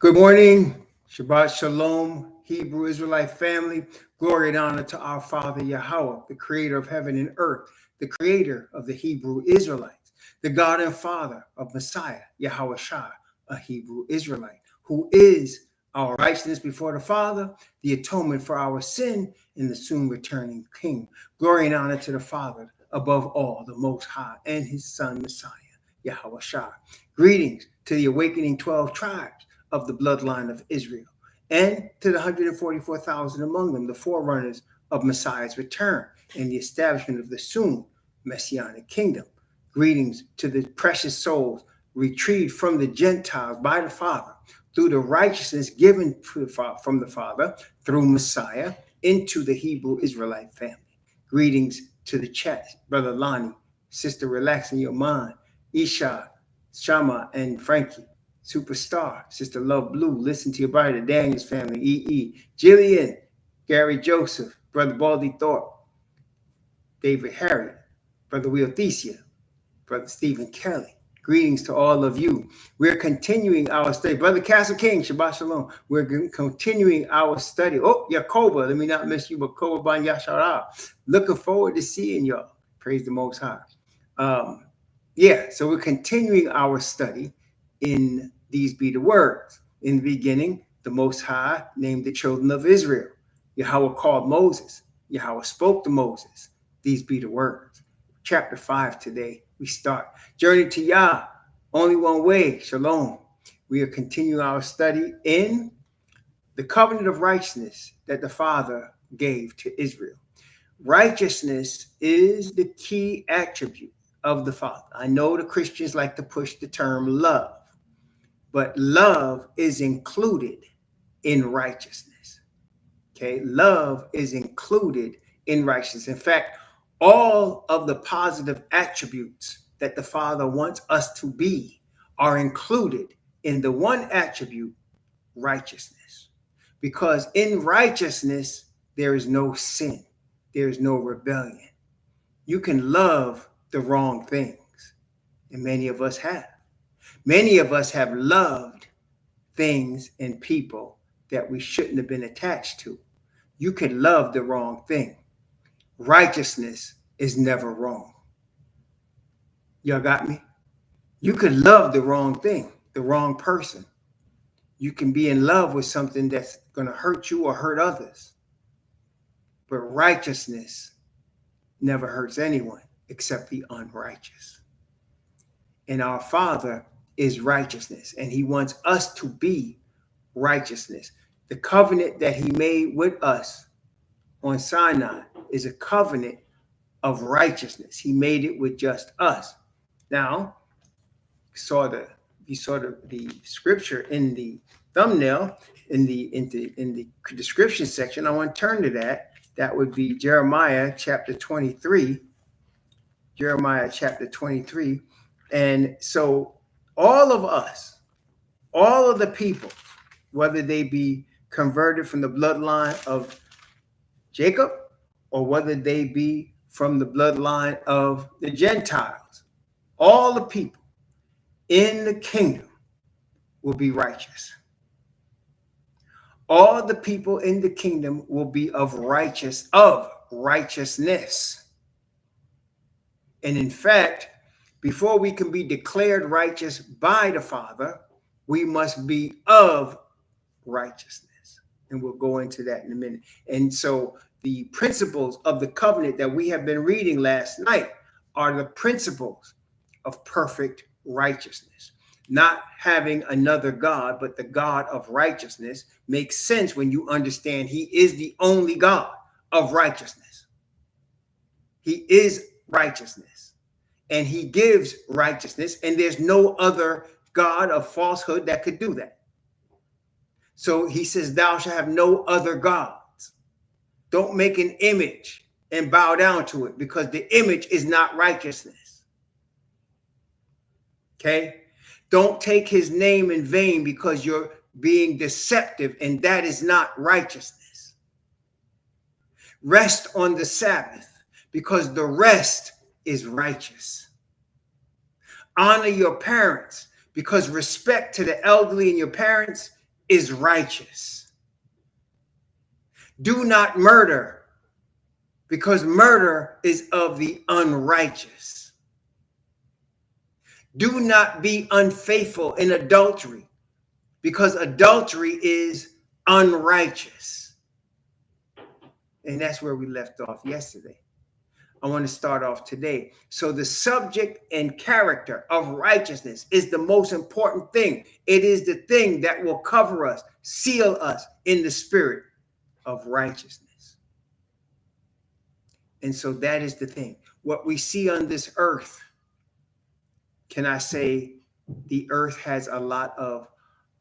Good morning. Shabbat Shalom, Hebrew Israelite family. Glory and honor to our Father Yahweh, the creator of heaven and earth, the creator of the Hebrew Israelites, the God and Father of Messiah, YHWH, a Hebrew Israelite, who is our righteousness before the Father, the atonement for our sin, and the soon returning King. Glory and honor to the Father, above all, the Most High, and his Son, Messiah, YHWH. Greetings to the awakening 12 tribes of the bloodline of Israel, and to the 144,000 among them, the forerunners of Messiah's return and the establishment of the soon messianic kingdom. Greetings to the precious souls retrieved from the Gentiles by the Father through the righteousness given from the Father through Messiah into the Hebrew Israelite family. Greetings to the chat, Brother Lonnie, Sister Relaxing Your Mind, Isha, Shama, and Frankie. Superstar, Sister Love Blue, Listen to Your Body, the Daniels family, E.E., Jillian, Gary Joseph, Brother Baldy Thorpe, David Harriet, Brother Will Thesia, Brother Stephen Kelly. Greetings to all of you. We're continuing our study. Brother Castle King, Shabbat Shalom. We're continuing our study. Oh, Yakoba, let me not miss you, but Koba Ban Yashara. Looking forward to seeing y'all. Praise the Most High. So we're continuing our study in These Be the Words. In the beginning, the Most High named the children of Israel. Yahweh called Moses. Yahweh spoke to Moses. These be the words. Chapter 5 today, we start. Journey to Yah, only one way, Shalom. We are continuing our study in the covenant of righteousness that the Father gave to Israel. Righteousness is the key attribute of the Father. I know the Christians like to push the term love, but love is included in righteousness. Okay, love is included in righteousness. In fact, all of the positive attributes that the Father wants us to be are included in the one attribute, righteousness. Because in righteousness, there is no sin, there is no rebellion. You can love the wrong things, and many of us have. Many of us have loved things and people that we shouldn't have been attached to. You can love the wrong thing. Righteousness is never wrong. Y'all got me? You can love the wrong thing, the wrong person. You can be in love with something that's going to hurt you or hurt others. But righteousness never hurts anyone except the unrighteous. And our Father is righteousness, and he wants us to be righteousness. The covenant that he made with us on Sinai is a covenant of righteousness. He made it with just us. Now, you saw the scripture in the thumbnail, in the description section. I want to turn to that. That would be Jeremiah chapter 23. Jeremiah chapter 23. And so all of us, all of the people, whether they be converted from the bloodline of Jacob or whether they be from the bloodline of the Gentiles, all the people in the kingdom will be righteous. All the people in the kingdom will be of righteousness. And in fact, before we can be declared righteous by the Father, we must be of righteousness. And we'll go into that in a minute. And so the principles of the covenant that we have been reading last night are the principles of perfect righteousness. Not having another God, but the God of righteousness makes sense when you understand he is the only God of righteousness. He is righteousness, and he gives righteousness, and there's no other God of falsehood that could do that. So he says, thou shalt have no other gods. Don't make an image and bow down to it, because the image is not righteousness. Okay? Don't take his name in vain, because you're being deceptive, and that is not righteousness. Rest on the Sabbath, because the rest is righteous. Honor your parents, because respect to the elderly and your parents is righteous. Do not murder, because murder is of the unrighteous. Do not be unfaithful in adultery, because adultery is unrighteous. And that's where we left off yesterday. I want to start off today. So the subject and character of righteousness is the most important thing. It is the thing that will cover us, seal us in the spirit of righteousness. And so that is the thing. What we see on this earth, can I say the earth has a lot of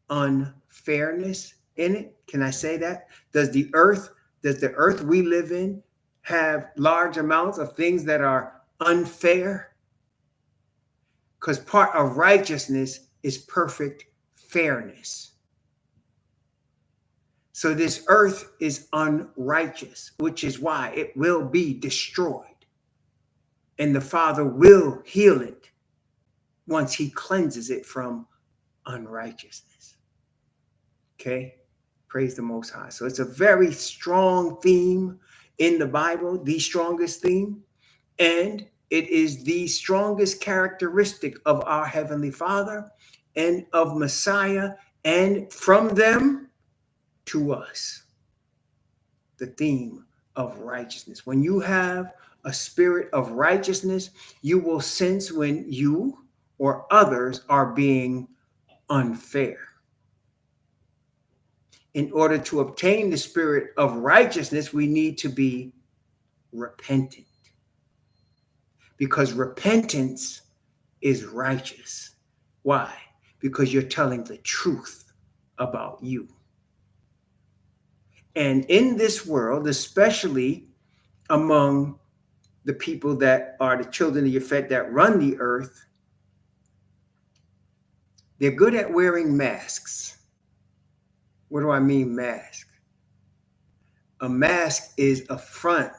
unfairness in it? Can I say that? Does the earth we live in have large amounts of things that are unfair? Because part of righteousness is perfect fairness. So this earth is unrighteous, which is why it will be destroyed. And the Father will heal it once he cleanses it from unrighteousness. Okay? Praise the Most High. So it's a very strong theme in the Bible, the strongest theme, and it is the strongest characteristic of our Heavenly Father and of Messiah, and from them to us, the theme of righteousness. When you have a spirit of righteousness, you will sense when you or others are being unfair. In order to obtain the spirit of righteousness, we need to be repentant. Because repentance is righteous. Why? Because you're telling the truth about you. And in this world, especially among the people that are the children of Yhwh that run the earth, they're good at wearing masks. What do I mean mask? A mask is a front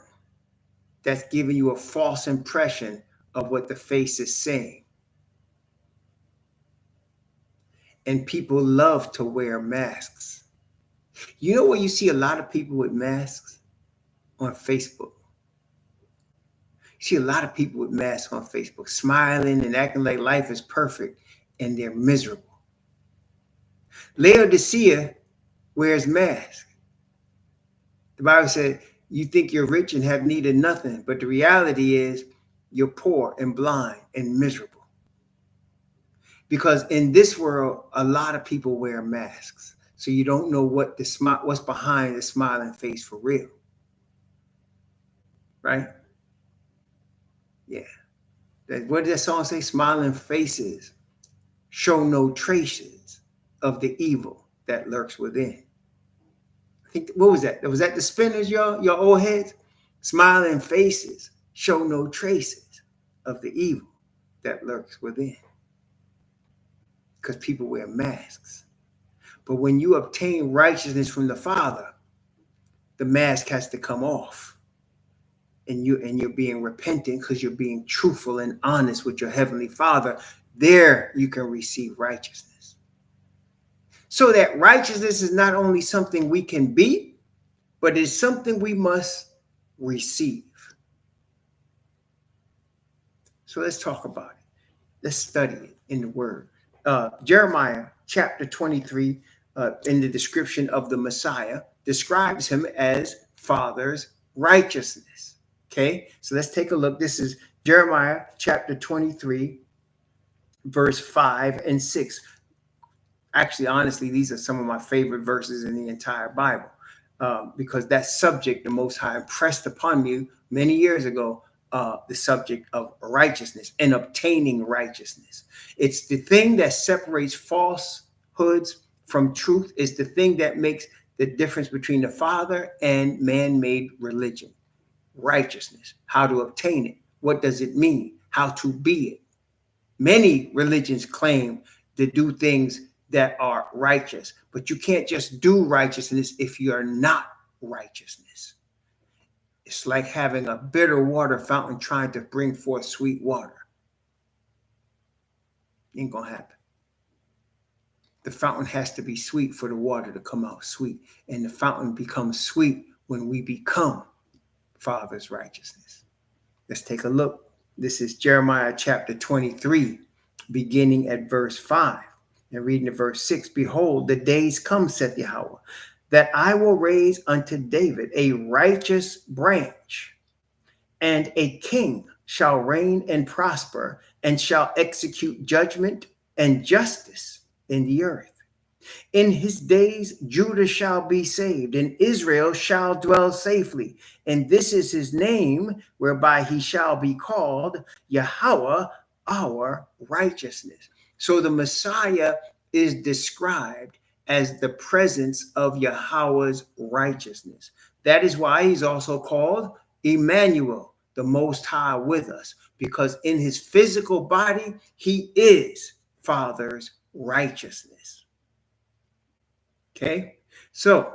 that's giving you a false impression of what the face is saying. And people love to wear masks. You know where you see a lot of people with masks? On Facebook. You see a lot of people with masks on Facebook, smiling and acting like life is perfect, and they're miserable. Laodicea wears masks. The Bible said, you think you're rich and have need of nothing, but the reality is you're poor and blind and miserable. Because in this world, a lot of people wear masks. So you don't know what's behind the smiling face for real. Right? Yeah. What did that song say? Smiling faces show no traces of the evil that lurks within. I think, what was that? Was that the Spinners, your old heads? Smiling faces show no traces of the evil that lurks within. Because people wear masks. But when you obtain righteousness from the Father, the mask has to come off. And you're being repentant because you're being truthful and honest with your Heavenly Father. There you can receive righteousness. So that righteousness is not only something we can be, but it's something we must receive. So let's talk about it. Let's study it in the Word. Jeremiah chapter 23, in the description of the Messiah, describes him as Father's righteousness. Okay, so let's take a look. This is Jeremiah chapter 23, verse 5 and 6. Actually, honestly, these are some of my favorite verses in the entire Bible, because that subject the Most High impressed upon me many years ago, the subject of righteousness and obtaining righteousness. It's the thing that separates falsehoods from truth. It's the thing that makes the difference between the Father and man-made religion. Righteousness, how to obtain it, what does it mean, how to be it. Many religions claim to do things that are righteous, but you can't just do righteousness if you are not righteousness. It's like having a bitter water fountain trying to bring forth sweet water. Ain't gonna happen. The fountain has to be sweet for the water to come out sweet. And the fountain becomes sweet when we become Father's righteousness. Let's take a look. This is Jeremiah chapter 23, beginning at verse 5 and reading to verse 6. Behold, the days come, saith Yahweh, that I will raise unto David a righteous branch, and a king shall reign and prosper, and shall execute judgment and justice in the earth. In his days, Judah shall be saved, and Israel shall dwell safely. And this is his name, whereby he shall be called Yahweh, our righteousness. So the Messiah is described as the presence of Yahweh's righteousness. That is why he's also called Emmanuel, the Most High with us, because in his physical body, he is Father's righteousness. Okay, so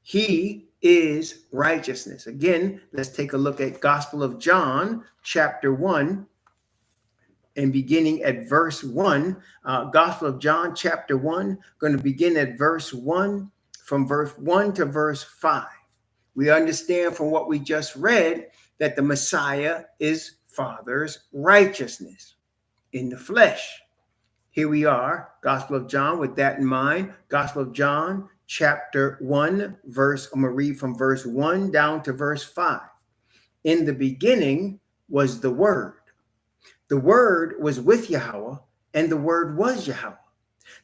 he is righteousness. Again, let's take a look at Gospel of John, chapter 1, and beginning at verse 1. Gospel of John, chapter 1, going to begin at verse 1, from verse 1 to verse 5. We understand from what we just read that the Messiah is Father's righteousness in the flesh. Here we are, Gospel of John, with that in mind. Gospel of John, chapter 1, verse, I'm going to read from verse 1 down to verse 5. In the beginning was the Word. The Word was with Yahweh, and the Word was Yahweh.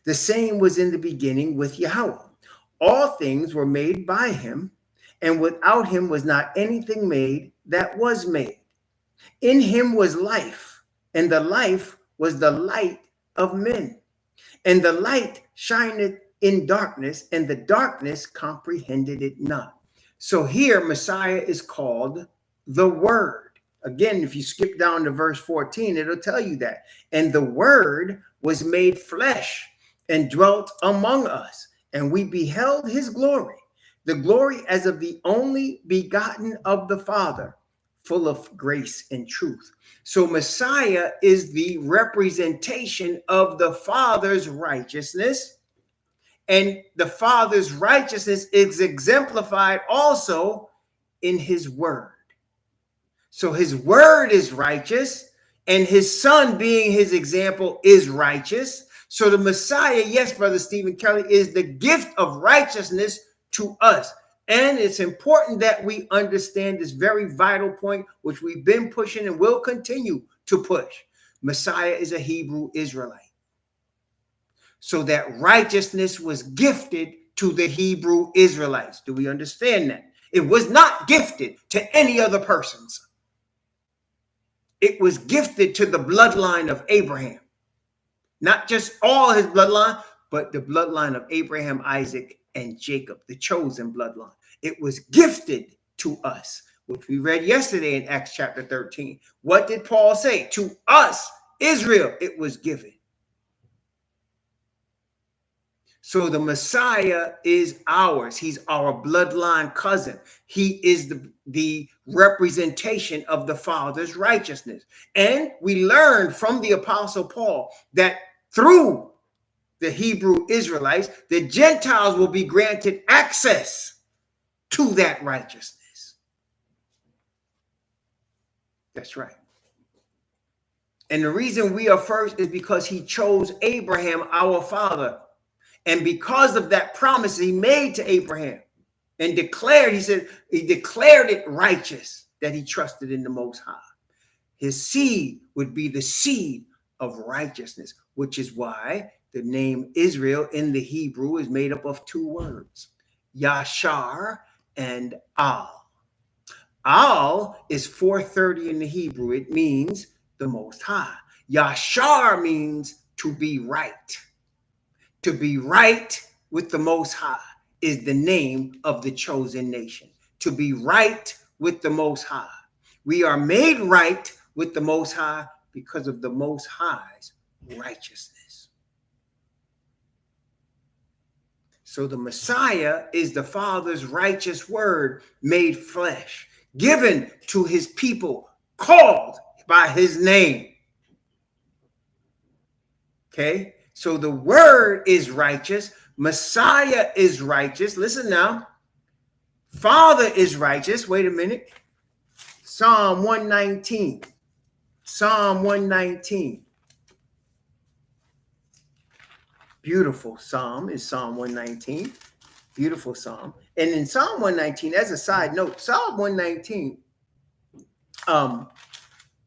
The same was in the beginning with Yahweh. All things were made by him, and without him was not anything made that was made. In him was life, and the life was the light of men. And the light shineth in darkness, and the darkness comprehended it not. So here Messiah is called the Word. Again, if you skip down to verse 14, it'll tell you that. And the Word was made flesh and dwelt among us, and we beheld his glory, the glory as of the only begotten of the Father, full of grace and truth. So Messiah is the representation of the Father's righteousness, and the Father's righteousness is exemplified also in his Word. So his Word is righteous, and his Son, being his example, is righteous. So the Messiah, yes, Brother Stephen Kelly, is the gift of righteousness to us. And it's important that we understand this very vital point, which we've been pushing and will continue to push. Messiah is a Hebrew Israelite. So that righteousness was gifted to the Hebrew Israelites. Do we understand that? It was not gifted to any other persons. It was gifted to the bloodline of Abraham. Not just all his bloodline, but the bloodline of Abraham, Isaac, and Jacob, the chosen bloodline. It was gifted to us, which we read yesterday in Acts chapter 13. What did Paul say? To us, Israel, it was given. So the Messiah is ours. He's our bloodline cousin. He is the representation of the Father's righteousness. And we learn from the Apostle Paul that through the Hebrew Israelites, the Gentiles will be granted access to that righteousness. That's right. And the reason we are first is because he chose Abraham, our father. And because of that promise he made to Abraham and declared, he declared it righteous that he trusted in the Most High. His seed would be the seed of righteousness, which is why the name Israel in the Hebrew is made up of two words, Yashar and Al. Al is 430 in the Hebrew. It means the Most High. Yashar means to be right. To be right with the Most High is the name of the chosen nation. To be right with the Most High. We are made right with the Most High because of the Most High's righteousness. So the Messiah is the Father's righteous word made flesh, given to his people, called by his name. Okay? So the word is righteous. Messiah is righteous. Listen now. Father is righteous. Wait a minute. Psalm 119. Psalm 119. Beautiful psalm is Psalm 119. Beautiful psalm. And in Psalm 119, as a side note, Psalm 119,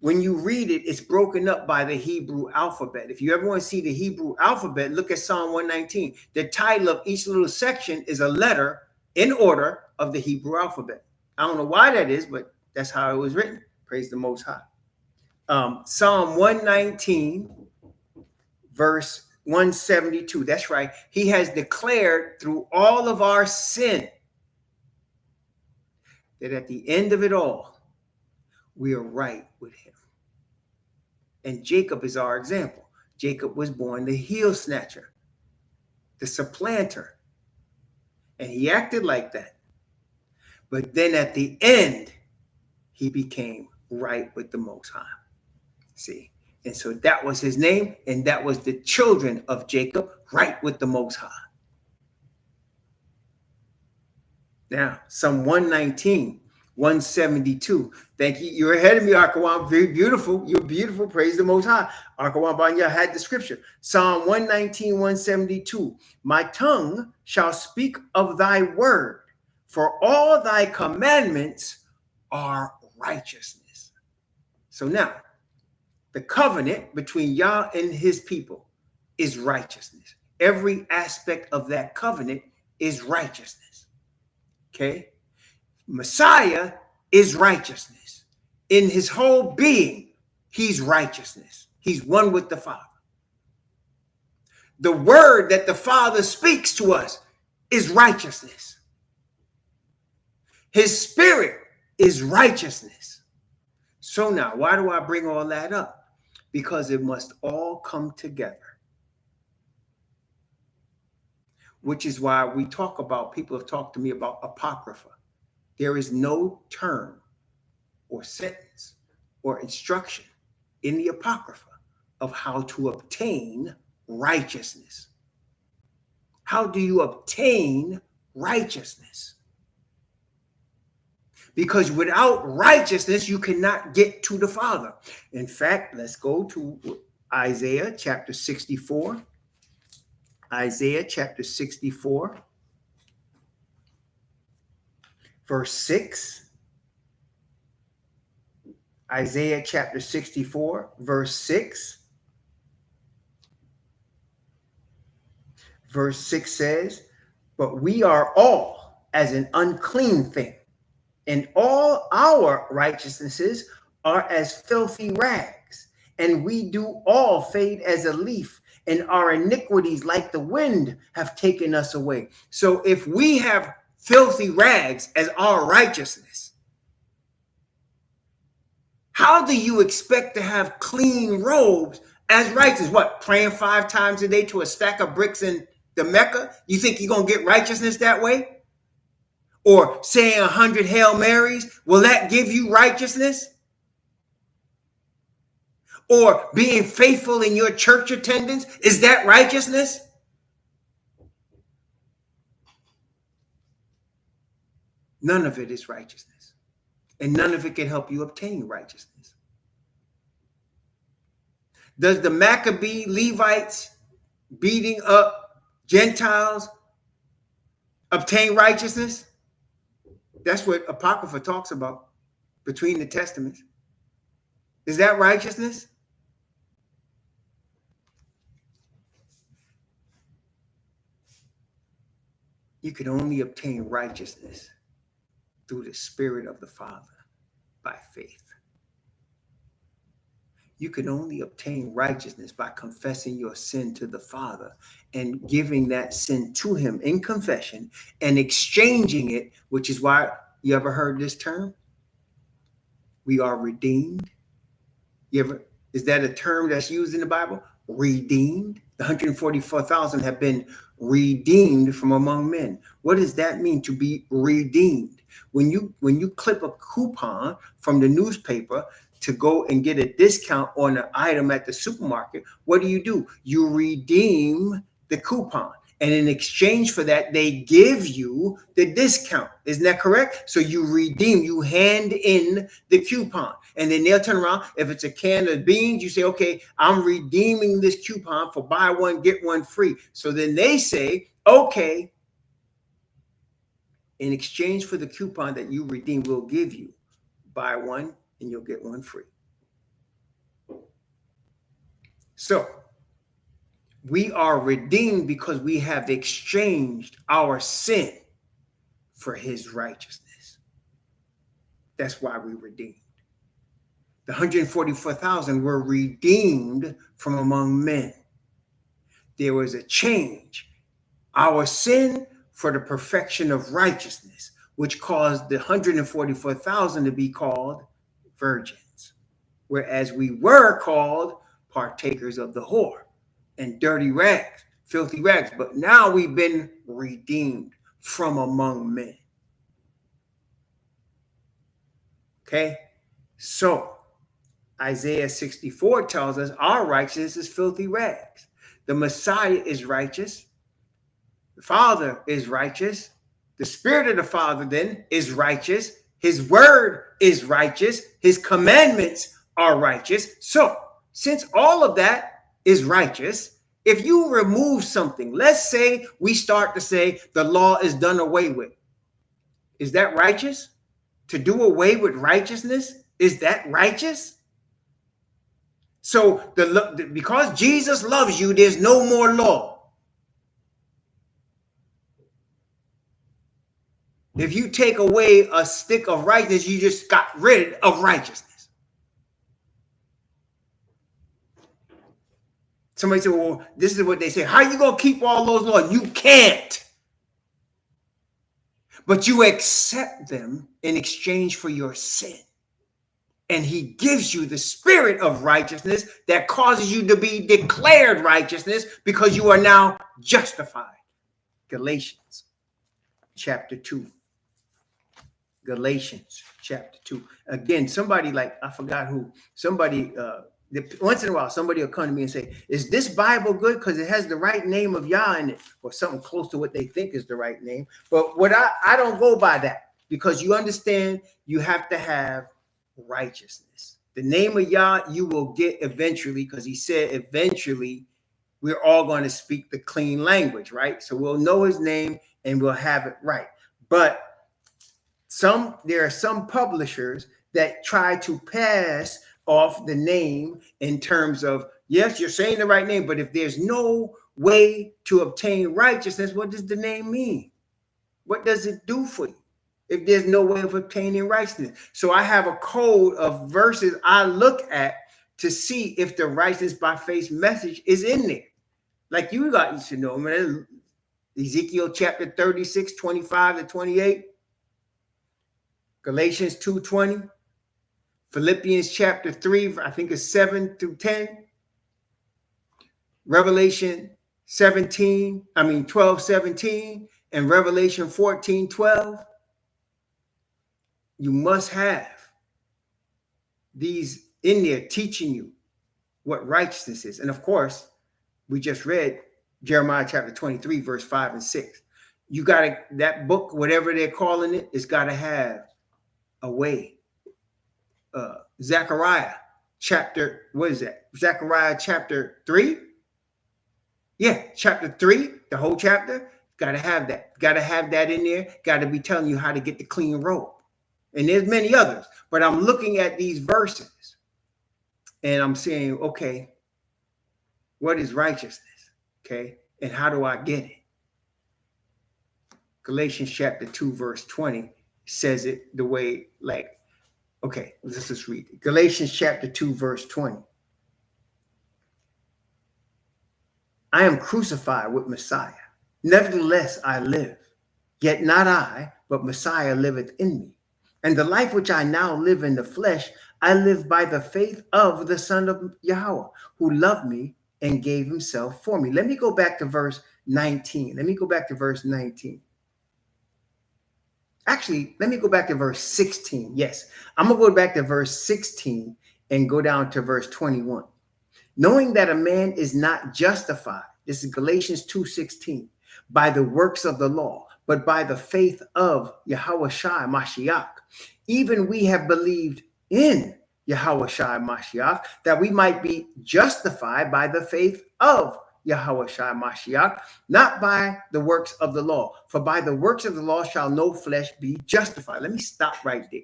when you read it, it's broken up by the Hebrew alphabet. If you ever want to see the Hebrew alphabet, look at Psalm 119. The title of each little section is a letter in order of the Hebrew alphabet. I don't know why that is, but that's how it was written. Praise the Most High. Psalm 119, verse 172. That's right. He has declared through all of our sin that at the end of it all, we are right with him. And Jacob is our example. Jacob was born the heel snatcher, the supplanter. And he acted like that. But then at the end, he became right with the Most High. See? And so that was his name, and that was the children of Jacob, right with the Most High. Now, Psalm 119, 172. Thank you. You're ahead of me, Akawan. Very beautiful. You're beautiful. Praise the Most High. Akawan Banya had the scripture. Psalm 119, 172. My tongue shall speak of thy word, for all thy commandments are righteousness. So now, the covenant between Yah and his people is righteousness. Every aspect of that covenant is righteousness. Okay? Messiah is righteousness. In his whole being, he's righteousness. He's one with the Father. The word that the Father speaks to us is righteousness. His spirit is righteousness. So now, why do I bring all that up? Because it must all come together. Which is why we talk about, people have talked to me about apocrypha. There is no term or sentence or instruction in the apocrypha of how to obtain righteousness. How do you obtain righteousness? Because without righteousness, you cannot get to the Father. In fact, let's go to Isaiah chapter 64. Isaiah chapter 64, verse 6. Isaiah chapter 64, verse 6. Verse 6 says, but we are all as an unclean thing, and all our righteousnesses are as filthy rags, and we do all fade as a leaf, and our iniquities like the wind have taken us away. So if we have filthy rags as our righteousness, how do you expect to have clean robes as righteous? What, praying 5 times a day to a stack of bricks in the Mecca? You think you're going to get righteousness that way? Or saying 100 Hail Marys, will that give you righteousness? Or being faithful in your church attendance, is that righteousness? None of it is righteousness. And none of it can help you obtain righteousness. Does the Maccabee Levites beating up Gentiles obtain righteousness? That's what Apocrypha talks about between the Testaments. Is that righteousness? You can only obtain righteousness through the Spirit of the Father by faith. You can only obtain righteousness by confessing your sin to the Father and giving that sin to him in confession and exchanging it, which is why, you ever heard this term? We are redeemed. Is that a term that's used in the Bible? Redeemed. The 144,000 have been redeemed from among men. What does that mean, to be redeemed? When you clip a coupon from the newspaper, to go and get a discount on an item at the supermarket, what do? You redeem the coupon. And in exchange for that, they give you the discount. Isn't that correct? So you redeem, you hand in the coupon. And then they'll turn around. If it's a can of beans, you say, okay, I'm redeeming this coupon for buy one, get one free. So then they say, okay, in exchange for the coupon that you redeem, we'll give you buy one and you'll get one free. So we are redeemed because we have exchanged our sin for his righteousness. That's why we redeemed. The 144,000 were redeemed from among men. There was a change. Our sin for the perfection of righteousness, which caused the 144,000 to be called virgins, whereas we were called partakers of the whore and dirty rags, filthy rags. But now we've been redeemed from among men. Okay, so Isaiah 64 tells us our righteousness is filthy rags. The Messiah is righteous. The Father is righteous. The Spirit of the Father then is righteous. His word is righteous. His commandments are righteous. So since all of that is righteous, if you remove something, let's say we start to say the law is done away with. Is that righteous? To do away with righteousness, is that righteous? So because Jesus loves you, there's no more law. If you take away a stick of righteousness, you just got rid of righteousness. Somebody said, well, this is what they say. How are you going to keep all those laws? You can't. But you accept them in exchange for your sin. And he gives you the spirit of righteousness that causes you to be declared righteousness because you are now justified. Galatians chapter 2. Galatians chapter 2. Again, somebody like, I forgot who, somebody, once in a while, somebody will come to me and say, is this Bible good? Because it has the right name of Yah in it, or something close to what they think is the right name. But what I don't go by that, because you understand you have to have righteousness. The name of Yah you will get eventually, because he said eventually we're all going to speak the clean language, right? So we'll know his name and we'll have it right. But there are some publishers that try to pass off the name in terms of, yes, you're saying the right name, but if there's no way to obtain righteousness, what does the name mean? What does it do for you if there's no way of obtaining righteousness? So I have a code of verses I look at to see if the righteousness by faith message is in there. Like you should know, man. Ezekiel chapter 36, 25 to 28. Galatians 2:20. Philippians chapter 3, I think it's 7 through 10. Revelation 12, 17. And Revelation 14, 12. You must have these in there teaching you what righteousness is. And of course, we just read Jeremiah chapter 23, verse 5 and 6. You got to, that book, whatever they're calling it, it's got to have a way. Zechariah chapter, what is that? Zechariah chapter 3? Yeah, chapter 3, the whole chapter. Got to have that. Got to have that in there. Got to be telling you how to get the clean robe. And there's many others. But I'm looking at these verses and I'm saying, okay, what is righteousness? Okay, and how do I get it? Galatians chapter 2, verse 20 says it the way, like, okay, let's just read it. Galatians chapter 2, verse 20. I am crucified with Messiah. Nevertheless, I live. Yet not I, but Messiah liveth in me. And the life which I now live in the flesh, I live by the faith of the Son of Yahweh, who loved me and gave himself for me. Let me go back to verse 19. Actually, let me go back to verse 16. Yes, I'm going to go back to verse 16 and go down to verse 21. Knowing that a man is not justified, this is Galatians 2:16, by the works of the law, but by the faith of YHWH Mashiach. Even we have believed in YHWH Mashiach, that we might be justified by the faith of YHWH Mashiach, not by the works of the law. For by the works of the law shall no flesh be justified. Let me stop right there.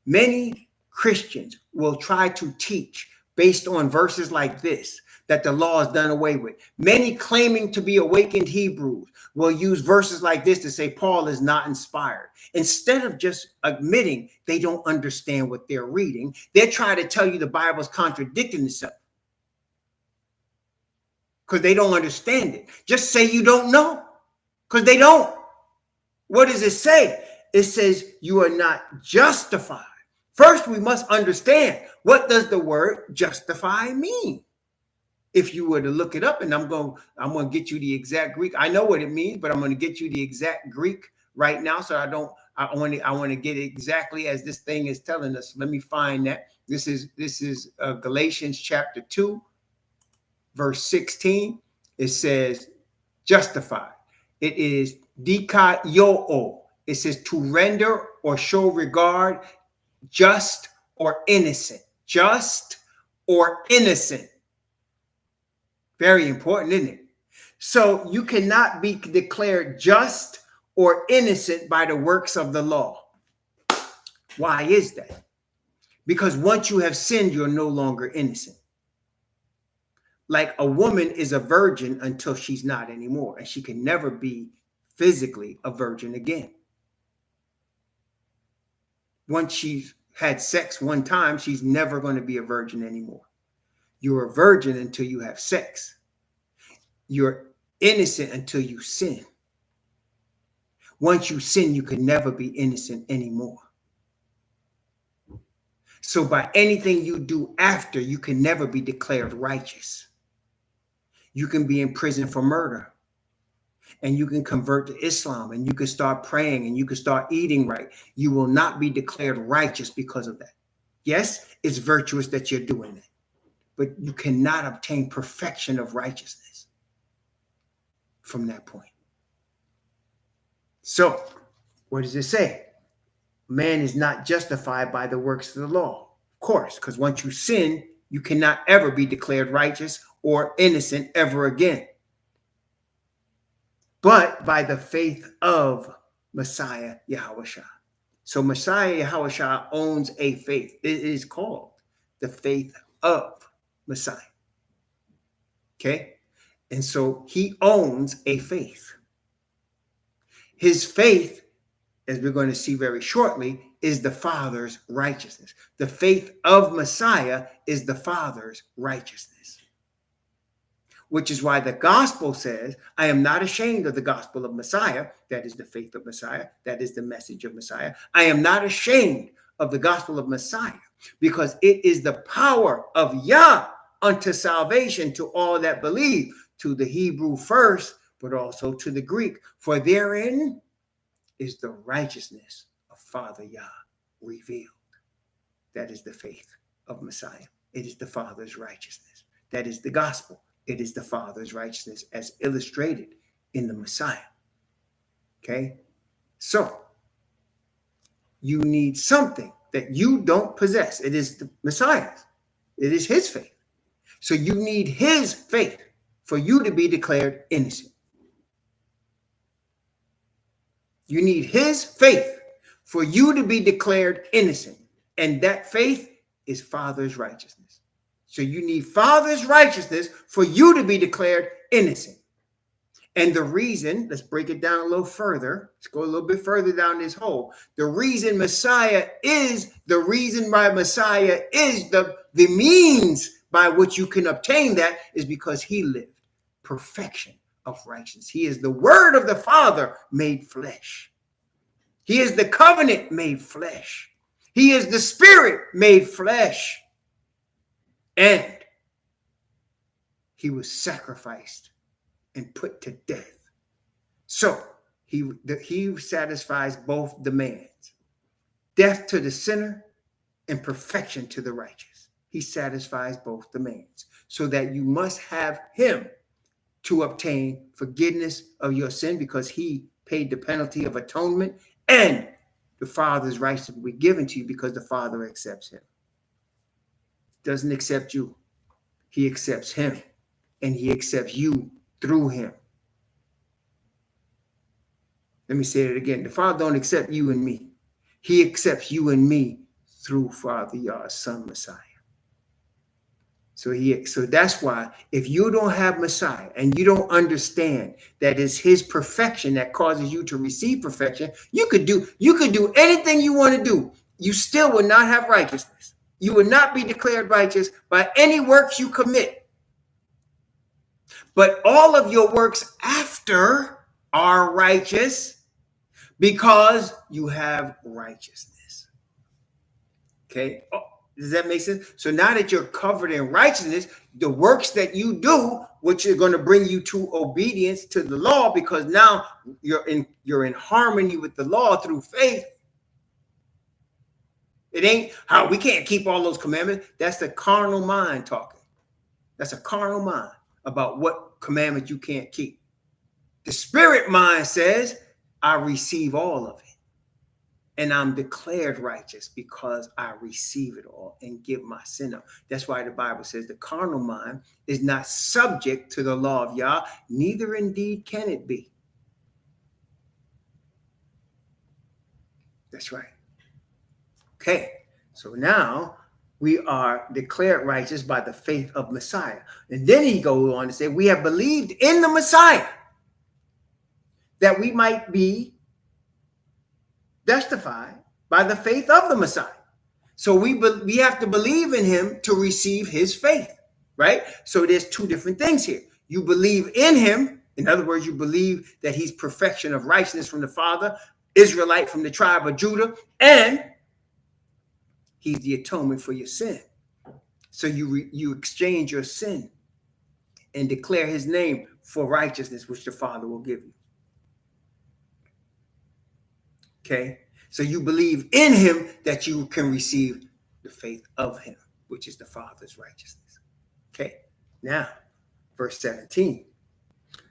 Many Christians will try to teach based on verses like this, that the law is done away with. Many claiming to be awakened Hebrews will use verses like this to say Paul is not inspired. Instead of just admitting they don't understand what they're reading, they're trying to tell you the Bible's contradicting itself because they don't understand it. Just say you don't know, because they don't. What does it say? It says you are not justified. First, we must understand, what does the word justify mean? If you were to look it up, and I'm going to get you the exact Greek. I know what it means, but I'm going to get you the exact Greek right now. So I want to get it exactly as this thing is telling us. Let me find that. This is Galatians chapter 2, verse 16. It says justified. It is dikaio. It says to render or show regard, just or innocent. Just or innocent. Very important, isn't it? So you cannot be declared just or innocent by the works of the law. Why is that? Because once you have sinned, you're no longer innocent. Like a woman is a virgin until she's not anymore, and she can never be physically a virgin again. Once she's had sex one time, she's never going to be a virgin anymore. You're a virgin until you have sex. You're innocent until you sin. Once you sin, you can never be innocent anymore. So by anything you do after, you can never be declared righteous. You can be in prison for murder, and you can convert to Islam, and you can start praying, and you can start eating right. You will not be declared righteous because of that. Yes, it's virtuous that you're doing that, but you cannot obtain perfection of righteousness from that point. So, what does it say? Man is not justified by the works of the law. Of course, because once you sin, you cannot ever be declared righteous or innocent ever again. But by the faith of Messiah Yahweh. So Messiah Yahweh owns a faith. It is called the faith of Messiah. Okay? And so he owns a faith. His faith, as we're going to see very shortly, is the Father's righteousness. The faith of Messiah is the Father's righteousness. Which is why the gospel says, I am not ashamed of the gospel of Messiah. That is the faith of Messiah. That is the message of Messiah. I am not ashamed of the gospel of Messiah, because it is the power of Yah unto salvation to all that believe, to the Hebrew first, but also to the Greek. For therein is the righteousness of Father Yah revealed. That is the faith of Messiah. It is the Father's righteousness. That is the gospel. It is the Father's righteousness as illustrated in the Messiah. Okay? So, you need something that you don't possess. It is the Messiah's. It is his faith. So you need his faith for you to be declared innocent. You need his faith for you to be declared innocent. And that faith is Father's righteousness. So you need Father's righteousness for you to be declared innocent. And the reason, let's break it down a little further. Let's go a little bit further down this hole. The reason why Messiah is the means by which you can obtain that is because he lived perfection of righteousness. He is the word of the Father made flesh. He is the covenant made flesh. He is the Spirit made flesh. And he was sacrificed and put to death. So he satisfies both demands: death to the sinner and perfection to the righteous. he satisfies both demands, so that you must have him to obtain forgiveness of your sin, because he paid the penalty of atonement, and the Father's righteousness will be given to you because the Father accepts him. Doesn't accept you. He accepts him, and he accepts you through him. Let me say it again. The Father don't accept you and me. He accepts you and me through Father Yah's Son, Messiah. So that's why if you don't have Messiah and you don't understand that it's his perfection that causes you to receive perfection, you could do anything you want to do. You still will not have righteousness. You will not be declared righteous by any works you commit. But all of your works after are righteous because you have righteousness. Okay? Does that make sense? So now that you're covered in righteousness, the works that you do, which are going to bring you to obedience to the law, because now you're in harmony with the law through faith. It ain't how we can't keep all those commandments. That's the carnal mind talking. That's a carnal mind about what commandments you can't keep. The spirit mind says, I receive all of it. And I'm declared righteous because I receive it all and give my sin up. That's why the Bible says the carnal mind is not subject to the law of Yah, neither indeed can it be. That's right. Okay, so now we are declared righteous by the faith of Messiah. And then he goes on to say, we have believed in the Messiah that we might be justified by the faith of the Messiah. So we have to believe in him to receive his faith, right? So there's two different things here. You believe in him. In other words, you believe that he's perfection of righteousness from the Father, Israelite from the tribe of Judah, and he's the atonement for your sin. So you exchange your sin and declare his name for righteousness, which the Father will give you. Okay, so you believe in him that you can receive the faith of him, which is the Father's righteousness. Okay, now, verse 17.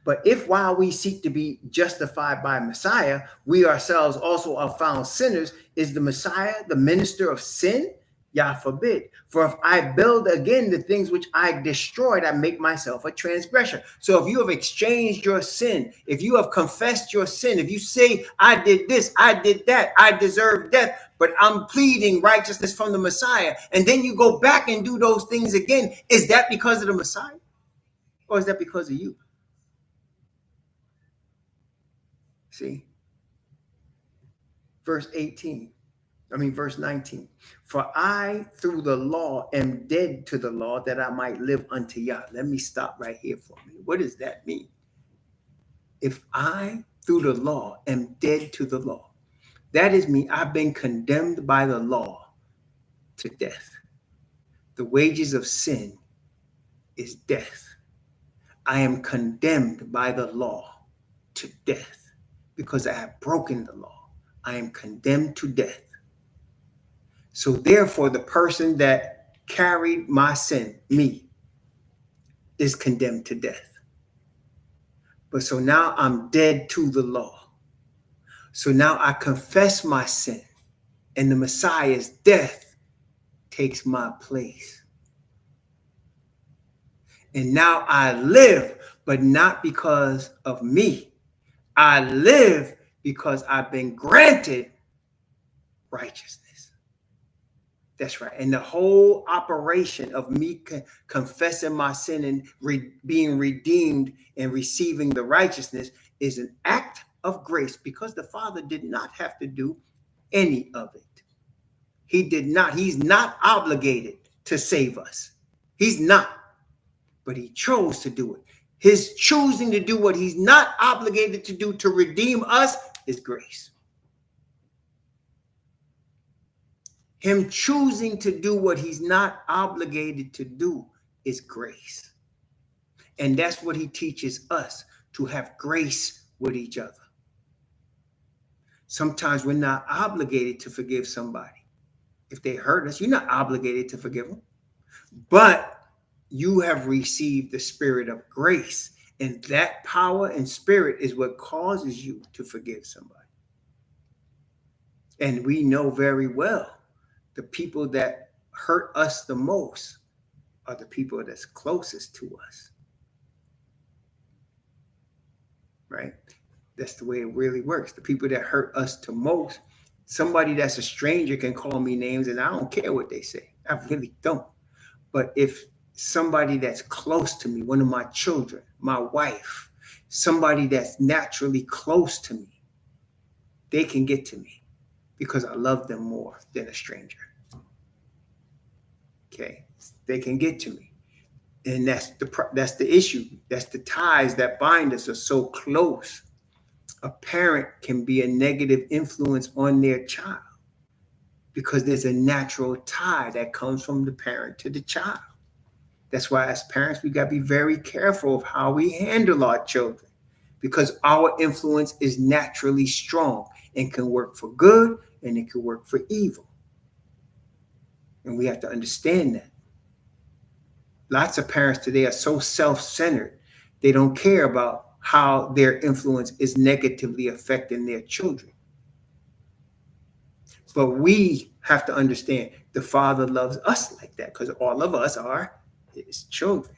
But if while we seek to be justified by Messiah, we ourselves also are found sinners, is the Messiah the minister of sin? Yah forbid. For if I build again the things which I destroyed, I make myself a transgressor. So if you have exchanged your sin, if you have confessed your sin, if you say, I did this, I did that, I deserve death, but I'm pleading righteousness from the Messiah, and then you go back and do those things again, is that because of the Messiah? Or is that because of you? See? Verse 19. For I, through the law, am dead to the law that I might live unto Yah. Let me stop right here for a minute. What does that mean? If I, through the law, am dead to the law, that is me. I've been condemned by the law to death. The wages of sin is death. I am condemned by the law to death because I have broken the law. I am condemned to death. So therefore, the person that carried my sin, me, is condemned to death. But so now I'm dead to the law. So now I confess my sin, and the Messiah's death takes my place. And now I live, but not because of me. I live because I've been granted righteousness. That's right. And the whole operation of me confessing my sin and being redeemed and receiving the righteousness is an act of grace, because the Father did not have to do any of it. He did not. He's not obligated to save us. He's not. But he chose to do it. His choosing to do what he's not obligated to do to redeem us is grace. Him choosing to do what he's not obligated to do is grace. And that's what he teaches us, to have grace with each other. Sometimes we're not obligated to forgive somebody. If they hurt us, you're not obligated to forgive them. But you have received the spirit of grace. And that power and spirit is what causes you to forgive somebody. And we know very well the people that hurt us the most are the people that's closest to us. Right? That's the way it really works. The people that hurt us the most, somebody that's a stranger can call me names and I don't care what they say. I really don't. But if somebody that's close to me, one of my children, my wife, somebody that's naturally close to me, they can get to me because I love them more than a stranger. Okay, they can get to me, and that's the issue. That's the ties that bind us are so close. A parent can be a negative influence on their child because there's a natural tie that comes from the parent to the child. That's why as parents, we got to be very careful of how we handle our children because our influence is naturally strong and can work for good and it can work for evil. And we have to understand that. Lots of parents today are so self-centered. They don't care about how their influence is negatively affecting their children. But we have to understand the Father loves us like that because all of us are his children.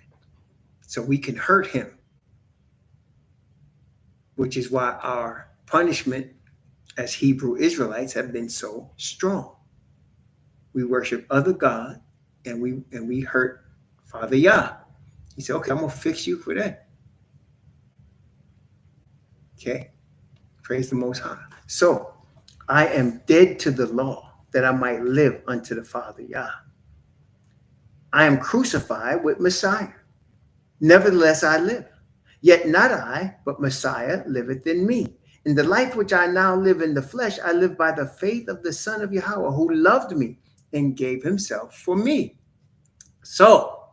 So we can hurt him, which is why our punishment as Hebrew Israelites have been so strong. We worship other gods and we hurt Father Yah. He said, okay, I'm going to fix you for that. Okay, praise the Most High. So I am dead to the law that I might live unto the Father Yah. I am crucified with Messiah. Nevertheless, I live. Yet not I, but Messiah liveth in me. In the life which I now live in the flesh, I live by the faith of the Son of Yahweh, who loved me and gave himself for me. So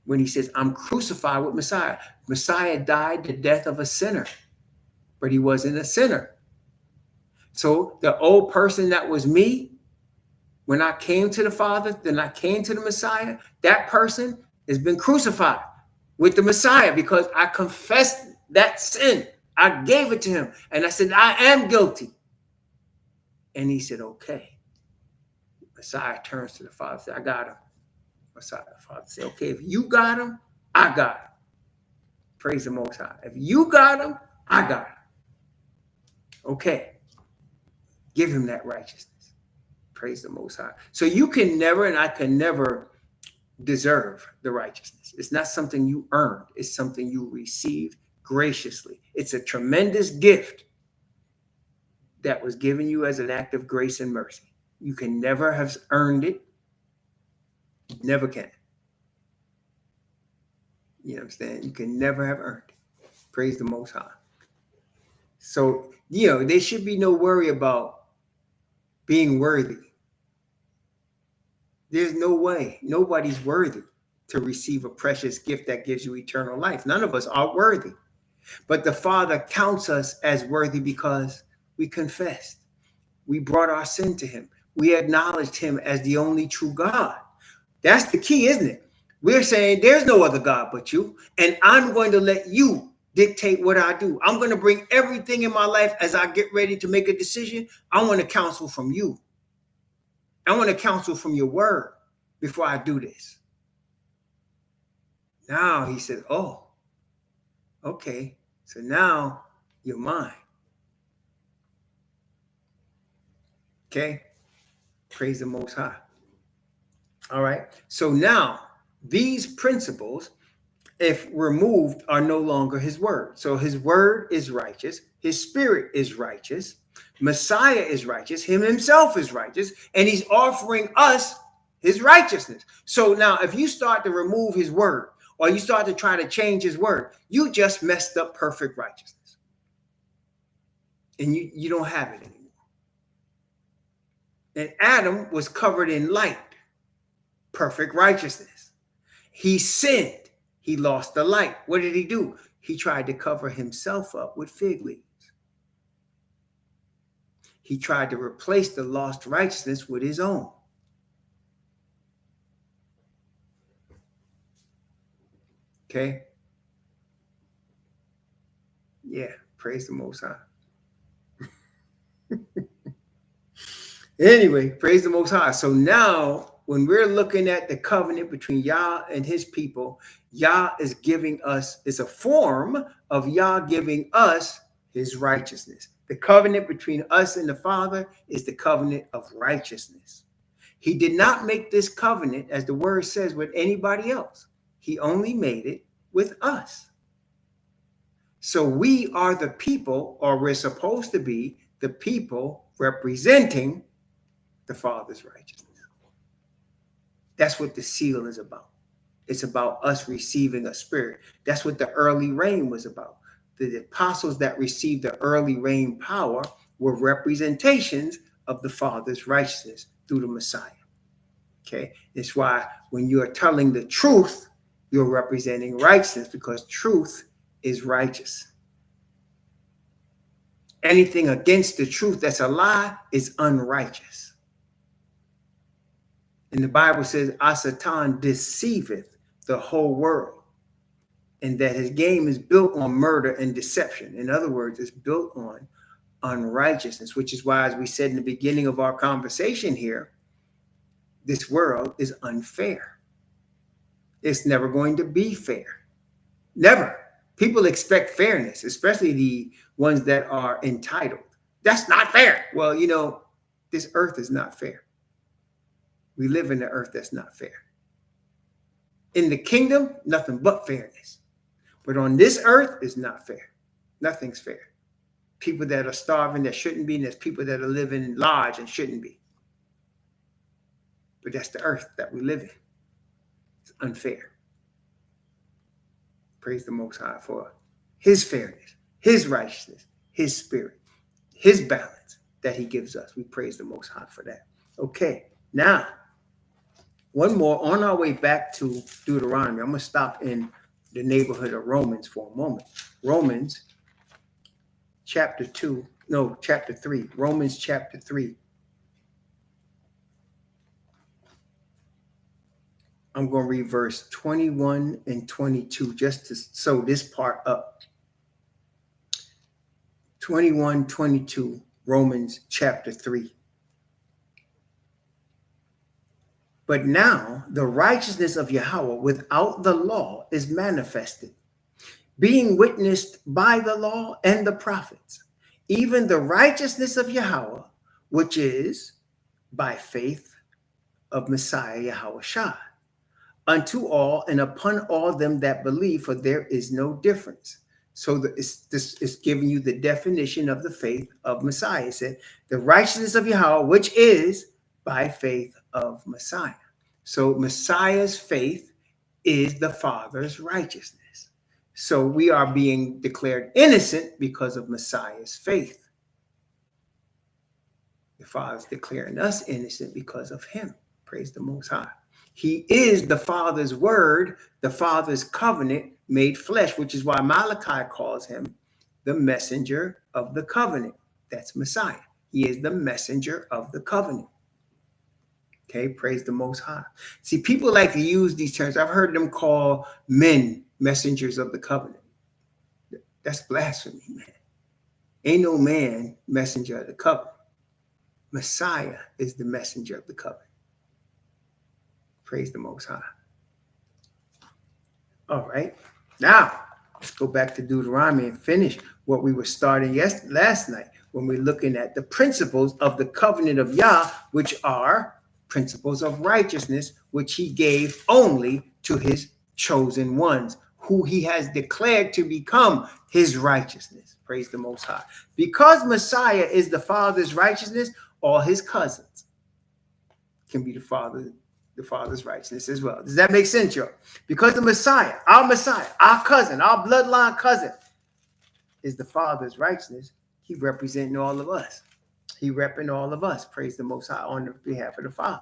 when he says, I'm crucified with Messiah, Messiah died the death of a sinner, but he wasn't a sinner. So the old person that was me, when I came to the Father, then I came to the Messiah, that person has been crucified with the Messiah because I confessed that sin. I gave it to him. And I said, I am guilty. And he said, okay. Messiah turns to the Father and said, I got him. Messiah, the Father said, okay, if you got him, I got him. Praise the Most High. If you got him, I got him. Okay. Give him that righteousness. Praise the Most High. So you can never, and I can never deserve the righteousness. It's not something you earned. It's something you received graciously. It's a tremendous gift that was given you as an act of grace and mercy. You can never have earned it. Never can. You understand? You can never have earned it. Praise the Most High. So, there should be no worry about being worthy. There's no way. Nobody's worthy to receive a precious gift that gives you eternal life. None of us are worthy. But the Father counts us as worthy because we confessed. We brought our sin to him. We acknowledged him as the only true God. That's the key, isn't it? We're saying there's no other God but you, and I'm going to let you dictate what I do. I'm going to bring everything in my life as I get ready to make a decision. I want to counsel from you. I want to counsel from your word before I do this. Now he said, oh, okay. So now you're mine. Okay. Praise the Most High. All right. So now these principles, if removed, are no longer his word. So his word is righteous. His spirit is righteous. Messiah is righteous. Him himself is righteous. And he's offering us his righteousness. So now if you start to remove his word or you start to try to change his word, you just messed up perfect righteousness. And you don't have it anymore. And Adam was covered in light, perfect righteousness. He sinned. He lost the light. What did he do? He tried to cover himself up with fig leaves. He tried to replace the lost righteousness with his own. Okay. Yeah. Praise the Most High. Anyway, praise the Most High. So now, when we're looking at the covenant between Yah and his people, Yah is giving us, it's a form of Yah giving us his righteousness. The covenant between us and the Father is the covenant of righteousness. He did not make this covenant, as the word says, with anybody else. He only made it with us. So we are the people, or we're supposed to be the people representing the Father's righteousness. That's what the seal is about. It's about us receiving a spirit. That's what the early rain was about. The apostles that received the early rain power were representations of the Father's righteousness through the Messiah. Okay, it's why when you are telling the truth, you're representing righteousness, because truth is righteous. Anything against the truth that's a lie is unrighteous. And the Bible says, Satan deceiveth the whole world, and that his game is built on murder and deception. In other words, it's built on unrighteousness, which is why, as we said in the beginning of our conversation here, this world is unfair. It's never going to be fair. Never. People expect fairness, especially the ones that are entitled. That's not fair. Well, you know, this earth is not fair. We live in an earth that's not fair. In the kingdom, nothing but fairness. But on this earth, it's not fair. Nothing's fair. People that are starving that shouldn't be, and there's people that are living large and shouldn't be. But that's the earth that we live in. It's unfair. Praise the Most High for his fairness, his righteousness, his spirit, his balance that he gives us. We praise the Most High for that. Okay, now, one more on our way back to Deuteronomy. I'm going to stop in the neighborhood of Romans for a moment. Romans chapter 3. Romans chapter 3. I'm going to read verse 21 and 22 just to sew this part up. 21, 22, Romans chapter 3. But now the righteousness of Yahweh without the law is manifested, being witnessed by the law and the prophets, even the righteousness of Yahweh, which is by faith of Messiah Yahushua, unto all and upon all them that believe, for there is no difference. So this is giving you the definition of the faith of Messiah. It said, the righteousness of Yahweh, which is by faith of Messiah. So Messiah's faith is the Father's righteousness. So we are being declared innocent because of Messiah's faith. The Father's declaring us innocent because of him. Praise the Most High. He is the Father's word, the Father's covenant made flesh, which is why Malachi calls him the messenger of the covenant. That's Messiah. He is the messenger of the covenant. Okay, praise the Most High. See, people like to use these terms. I've heard them call men messengers of the covenant. That's blasphemy, man. Ain't no man messenger of the covenant. Messiah is the messenger of the covenant. Praise the Most High. All right. Now, let's go back to Deuteronomy and finish what we were starting last night when we're looking at the principles of the covenant of Yah, which are principles of righteousness, which he gave only to his chosen ones, who he has declared to become his righteousness. Praise the Most High. Because Messiah is the Father's righteousness, all his cousins can be the Father's righteousness as well. Does that make sense, y'all? Because the Messiah, our cousin, our bloodline cousin, is the Father's righteousness, he representing all of us. He repping all of us. Praise the Most High on behalf of the Father.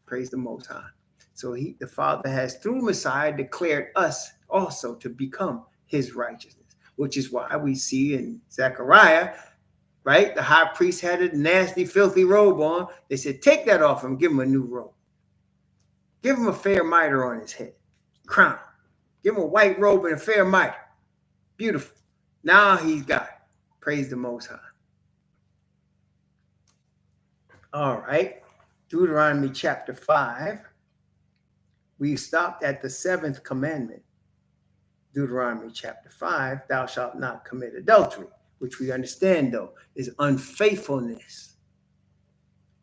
Praise the Most High. So the Father has, through Messiah, declared us also to become his righteousness, which is why we see in Zechariah, right? The high priest had a nasty, filthy robe on. They said, take that off him, give him a new robe. Give him a fair mitre on his head, crown. Give him a white robe and a fair mitre. Beautiful. Now he's got it. Praise the Most High. All right. Deuteronomy chapter 5. We stopped at the 7th commandment. Deuteronomy chapter 5, thou shalt not commit adultery, which we understand, though, is unfaithfulness.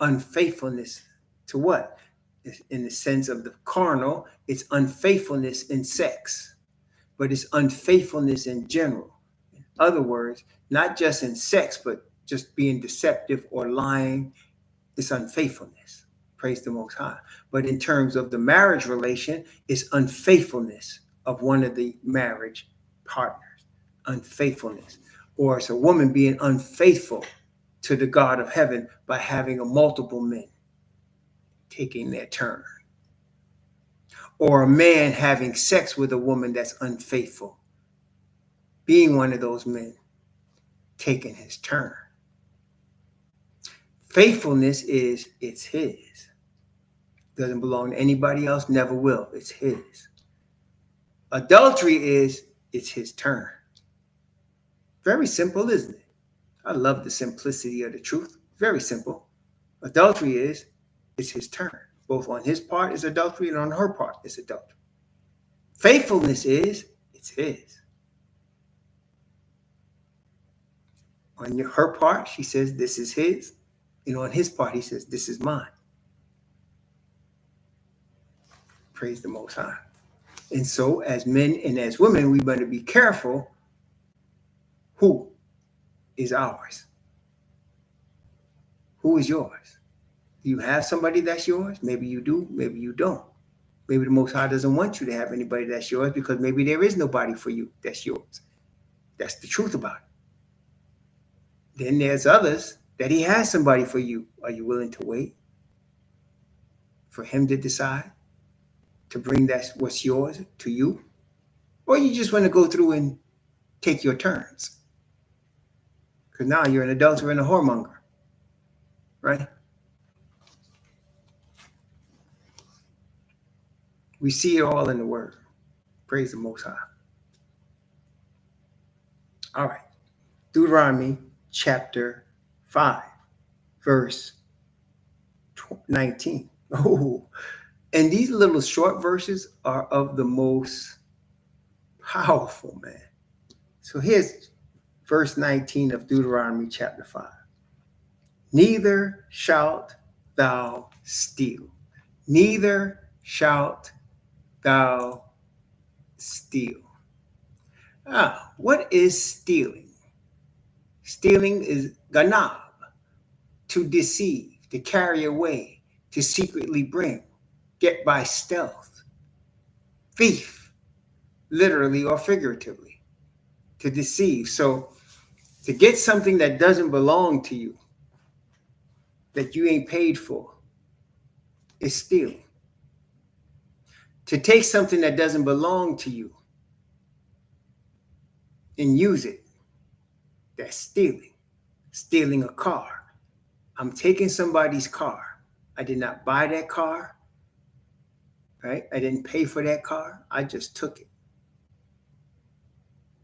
Unfaithfulness to what? In the sense of the carnal, it's unfaithfulness in sex, but it's unfaithfulness in general. In other words, not just in sex, but just being deceptive or lying, it's unfaithfulness. Praise the Most High. But in terms of the marriage relation, it's unfaithfulness of one of the marriage partners. Unfaithfulness. Or it's a woman being unfaithful to the God of heaven by having a multiple men taking their turn. Or a man having sex with a woman that's unfaithful, being one of those men taking his turn. Faithfulness is, it's his. Doesn't belong to anybody else, never will. It's his. Adultery is, it's his turn. Very simple, isn't it? I love the simplicity of the truth. Very simple. Adultery is, it's his turn. Both on his part is adultery and on her part is adultery. Faithfulness is, it's his. On her part, she says, this is his. And on his part, he says, this is mine. Praise the Most High. And so as men and as women, we better be careful who is ours. Who is yours? Do you have somebody that's yours? Maybe you do, maybe you don't. Maybe the Most High doesn't want you to have anybody that's yours because maybe there is nobody for you that's yours. That's the truth about it. Then there's others that he has somebody for you. Are you willing to wait for him to decide to bring that what's yours to you? Or you just want to go through and take your turns? Because now you're an adulterer and a whoremonger, right? We see it all in the word. Praise the Most High. All right. Deuteronomy chapter 5, verse 19. Oh, and these little short verses are of the most powerful, man. So here's verse 19 of Deuteronomy chapter 5. Neither shalt thou steal. Neither shalt thou steal. What is stealing? Stealing is ganab, to deceive, to carry away, to secretly bring, get by stealth. Thief, literally or figuratively, to deceive. So to get something that doesn't belong to you, that you ain't paid for, is stealing. To take something that doesn't belong to you and use it, that's stealing. Stealing a car. I'm taking somebody's car. I did not buy that car, right? I didn't pay for that car. I just took it.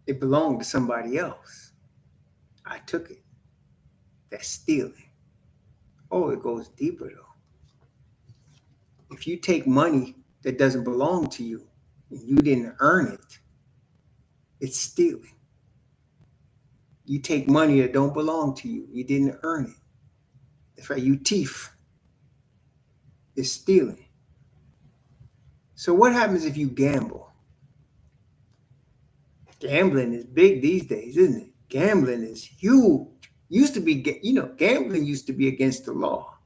It belonged to somebody else. I took it. That's stealing. Oh, it goes deeper though. If you take money that doesn't belong to you and you didn't earn it, it's stealing. You take money that don't belong to you. You didn't earn it. That's right. You thief. It's stealing. So what happens if you gamble? Gambling is big these days, isn't it? Gambling is huge. Used to be, gambling used to be against the law.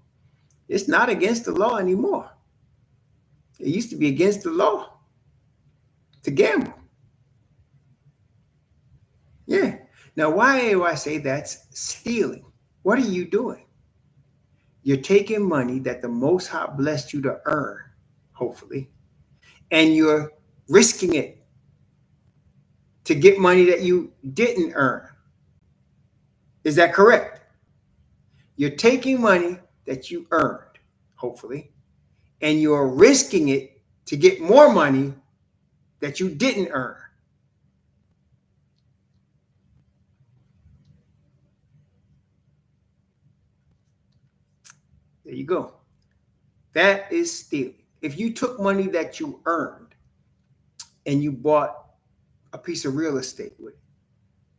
It's not against the law anymore. It used to be against the law to gamble. Yeah. Now, why do I say that's stealing? What are you doing? You're taking money that the Most High blessed you to earn, hopefully, and you're risking it to get money that you didn't earn. Is that correct? You're taking money that you earned, hopefully, and you're risking it to get more money that you didn't earn. There you go. That is stealing. If you took money that you earned and you bought a piece of real estate with it,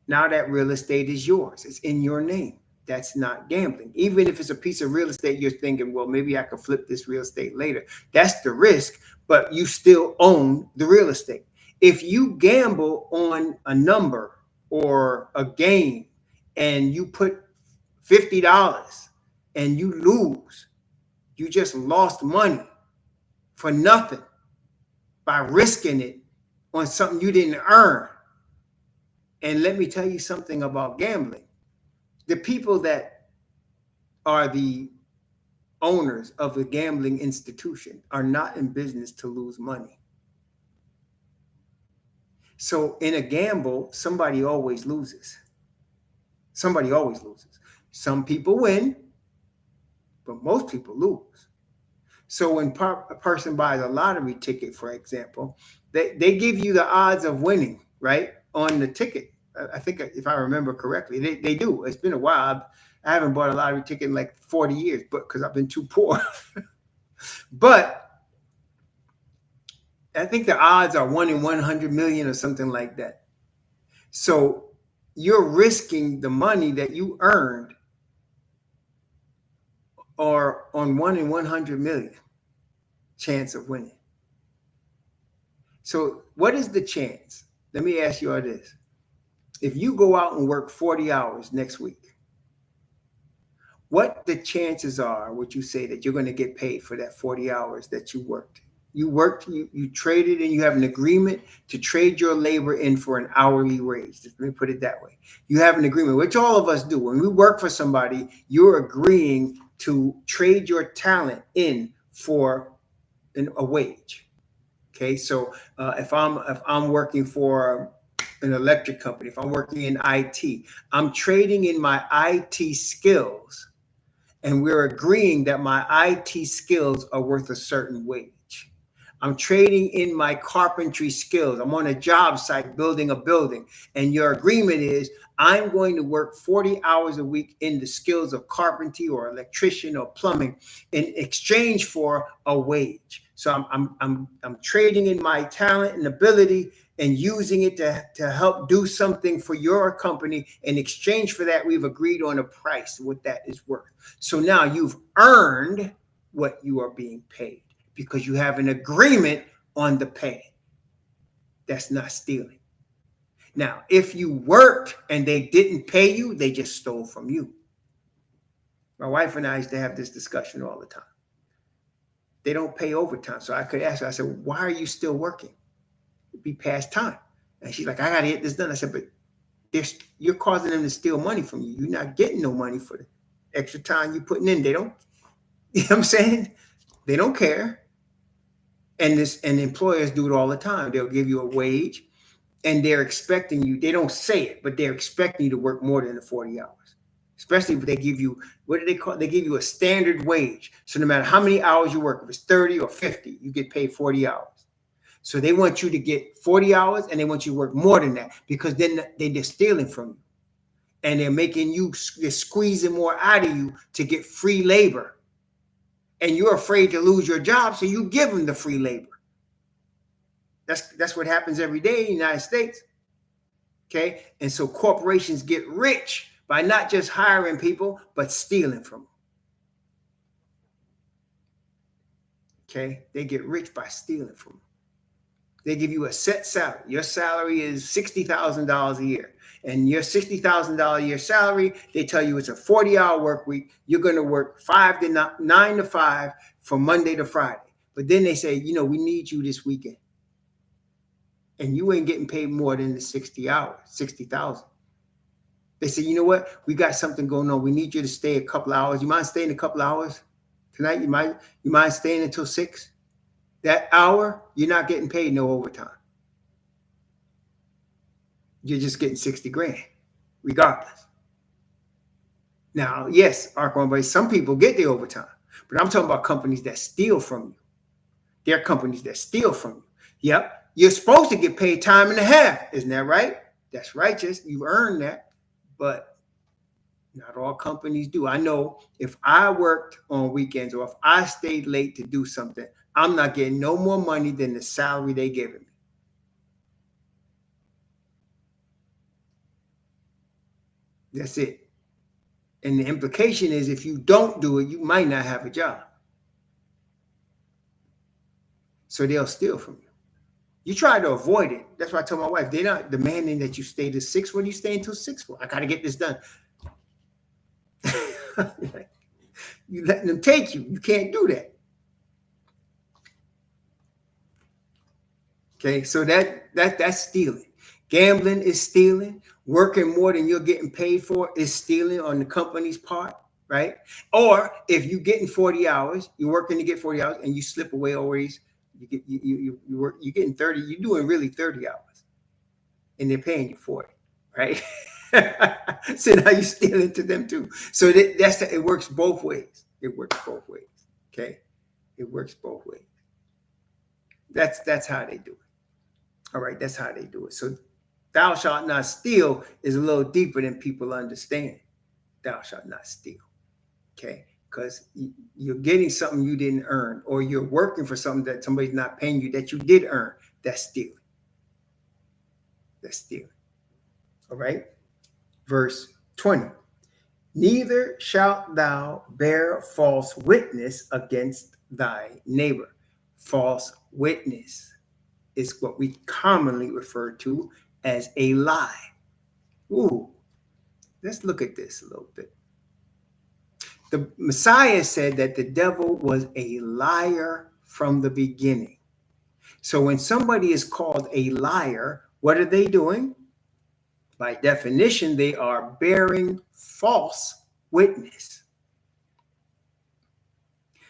now that real estate is yours. It's in your name. That's not gambling. Even if it's a piece of real estate, you're thinking, well, maybe I could flip this real estate later. That's the risk, but you still own the real estate. If you gamble on a number or a game and you put $50 and you lose, you just lost money for nothing by risking it on something you didn't earn. And let me tell you something about gambling. The people that are the owners of the gambling institution are not in business to lose money. So in a gamble, somebody always loses. Somebody always loses. Some people win, but most people lose. So when a person buys a lottery ticket, for example, they give you the odds of winning, right, on the ticket. I think if I remember correctly, they do. It's been a while. I haven't bought a lottery ticket in like 40 years, but because I've been too poor. But I think the odds are 1 in 100 million or something like that. So you're risking the money that you earned or on 1 in 100 million chance of winning. So what is the chance? Let me ask you all this. If you go out and work 40 hours next week, what the chances are, would you say, that you're going to get paid for that 40 hours that you worked? You traded, and you have an agreement to trade your labor in for an hourly wage. Let me put it that way. You have an agreement, which all of us do. When we work for somebody, you're agreeing to trade your talent in for a wage. Okay, so if I'm working for an electric company, if I'm working in IT, I'm trading in my IT skills, and we're agreeing that my IT skills are worth a certain wage. I'm trading in my carpentry skills. I'm on a job site building a building, and your agreement is I'm going to work 40 hours a week in the skills of carpentry or electrician or plumbing in exchange for a wage. So I'm trading in my talent and ability and using it to help do something for your company. In exchange for that, we've agreed on a price, what that is worth. So now you've earned what you are being paid because you have an agreement on the pay. That's not stealing. Now, if you worked and they didn't pay you, they just stole from you. My wife and I used to have this discussion all the time. They don't pay overtime. So I could ask her, I said, why are you still working? It'd be past time. And she's like, I got to get this done. I said, but you're causing them to steal money from you. You're not getting no money for the extra time you're putting in. They don't, you know what I'm saying? They don't care. And employers do it all the time. They'll give you a wage and they're expecting you. They don't say it, but they're expecting you to work more than the 40 hours. Especially if they give you, what do they call it? They give you a standard wage. So no matter how many hours you work, if it's 30 or 50, you get paid 40 hours. So they want you to get 40 hours and they want you to work more than that because then they're stealing from you. And they're making you, they're squeezing more out of you to get free labor. And you're afraid to lose your job, so you give them the free labor. That's what happens every day in the United States. Okay? And so corporations get rich by not just hiring people, but stealing from them. Okay? They get rich by stealing from them. They give you a set salary. Your salary is $60,000 a year. And your $60,000 a year salary, they tell you it's a 40-hour work week. You're going to work 9 to 5 from Monday to Friday. But then they say, you know, we need you this weekend. And you ain't getting paid more than the 60 hours, 60,000. They say, you know what? We got something going on. We need you to stay a couple hours. You mind staying a couple hours tonight? You mind staying until 6? That hour, you're not getting paid no overtime. You're just getting 60 grand, regardless. Now, yes, Ark, some people get the overtime, but I'm talking about companies that steal from you. They're companies that steal from you. Yep. You're supposed to get paid time and a half. Isn't that right? That's righteous. You earned that. But not all companies do. I know if I worked on weekends or if I stayed late to do something, I'm not getting no more money than the salary they giving me. That's it. And the implication is if you don't do it, you might not have a job. So they'll steal from you. You try to avoid it. That's why I tell my wife, they're not demanding that you stay to 6. What are you staying till 6 for? I got to get this done. You letting them take you. You can't do that. Okay, so that's stealing. Gambling is stealing. Working more than you're getting paid for is stealing on the company's part, right? Or if you're getting 40 hours, you're working to get 40 hours, and you slip away always. You're getting 30. You're doing really 30 hours, and they're paying you 40, right? So now you're stealing to them too. So it works both ways. It works both ways. Okay, it works both ways. That's how they do it. All right, that's how they do it. So thou shalt not steal is a little deeper than people understand. Thou shalt not steal. Okay, because you're getting something you didn't earn, or you're working for something that somebody's not paying you that you did earn. That's stealing. That's stealing. All right. Verse 20. Neither shalt thou bear false witness against thy neighbor. False witness is what we commonly refer to as a lie. Ooh, let's look at this a little bit. The Messiah said that the devil was a liar from the beginning. So when somebody is called a liar, what are they doing? By definition, they are bearing false witness.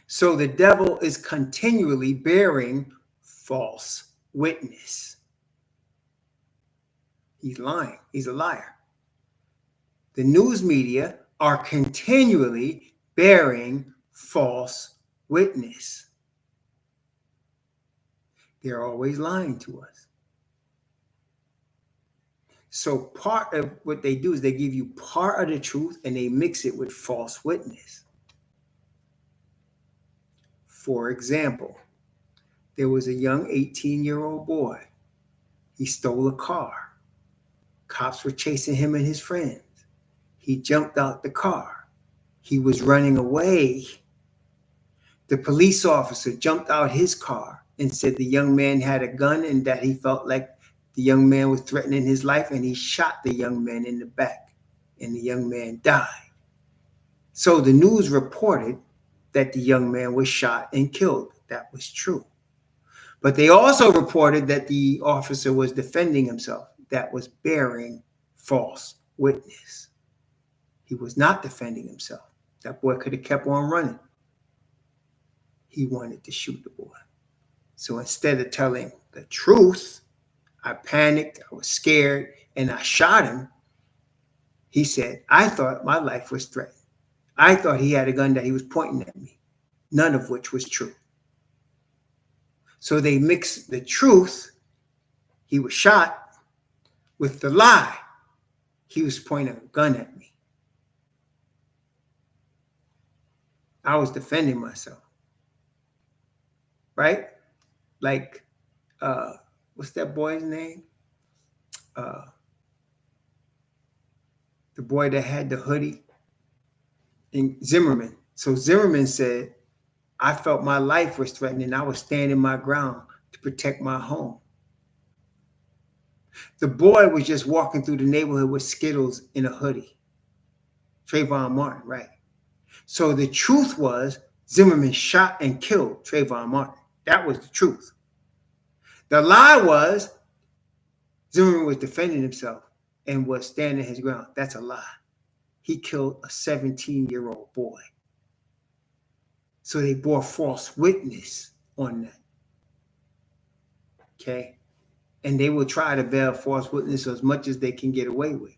So the devil is continually bearing false witness. He's lying. He's a liar. The news media are continually bearing false witness. They're always lying to us. So part of what they do is they give you part of the truth and they mix it with false witness. For example, there was a young 18-year-old boy. He stole a car. Cops were chasing him and his friends. He jumped out the car. He was running away. The police officer jumped out his car and said the young man had a gun and that he felt like the young man was threatening his life, and he shot the young man in the back, and the young man died. So the news reported that the young man was shot and killed. That was true. But they also reported that the officer was defending himself. That was bearing false witness. He was not defending himself. That boy could have kept on running. He wanted to shoot the boy. So instead of telling the truth, I panicked, I was scared, and I shot him. He said, I thought my life was threatened. I thought he had a gun that he was pointing at me, none of which was true. So they mixed the truth, he was shot, with the lie, he was pointing a gun at me. I was defending myself. Right? Like, what's that boy's name? The boy that had the hoodie in Zimmerman. So Zimmerman said, I felt my life was threatened and I was standing my ground to protect my home. The boy was just walking through the neighborhood with Skittles in a hoodie. Trayvon Martin, right? So the truth was Zimmerman shot and killed Trayvon Martin. That was the truth. The lie was Zimmerman was defending himself and was standing his ground. That's a lie. He killed a 17-year-old boy. So they bore false witness on that. Okay? And they will try to bear false witness as much as they can get away with.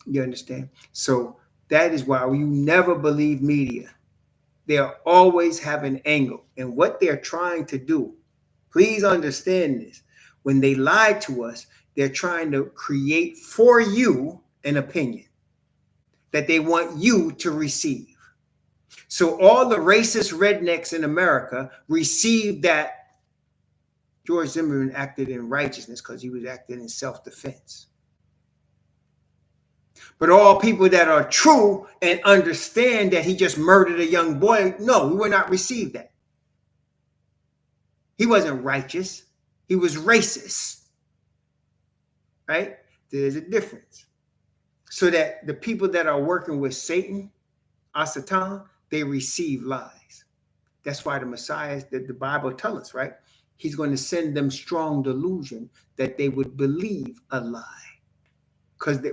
You understand? So that is why you never believe media. They'll always have an angle. And what they're trying to do, please understand this. When they lie to us, they're trying to create for you an opinion that they want you to receive. So all the racist rednecks in America received that George Zimmerman acted in righteousness because he was acting in self-defense. But all people that are true and understand that he just murdered a young boy, no, we will not receive that. He wasn't righteous. He was racist. Right? There's a difference. So that the people that are working with Satan, Satan, they receive lies. That's why the Messiah, that the Bible tells us, right? He's going to send them strong delusion that they would believe a lie.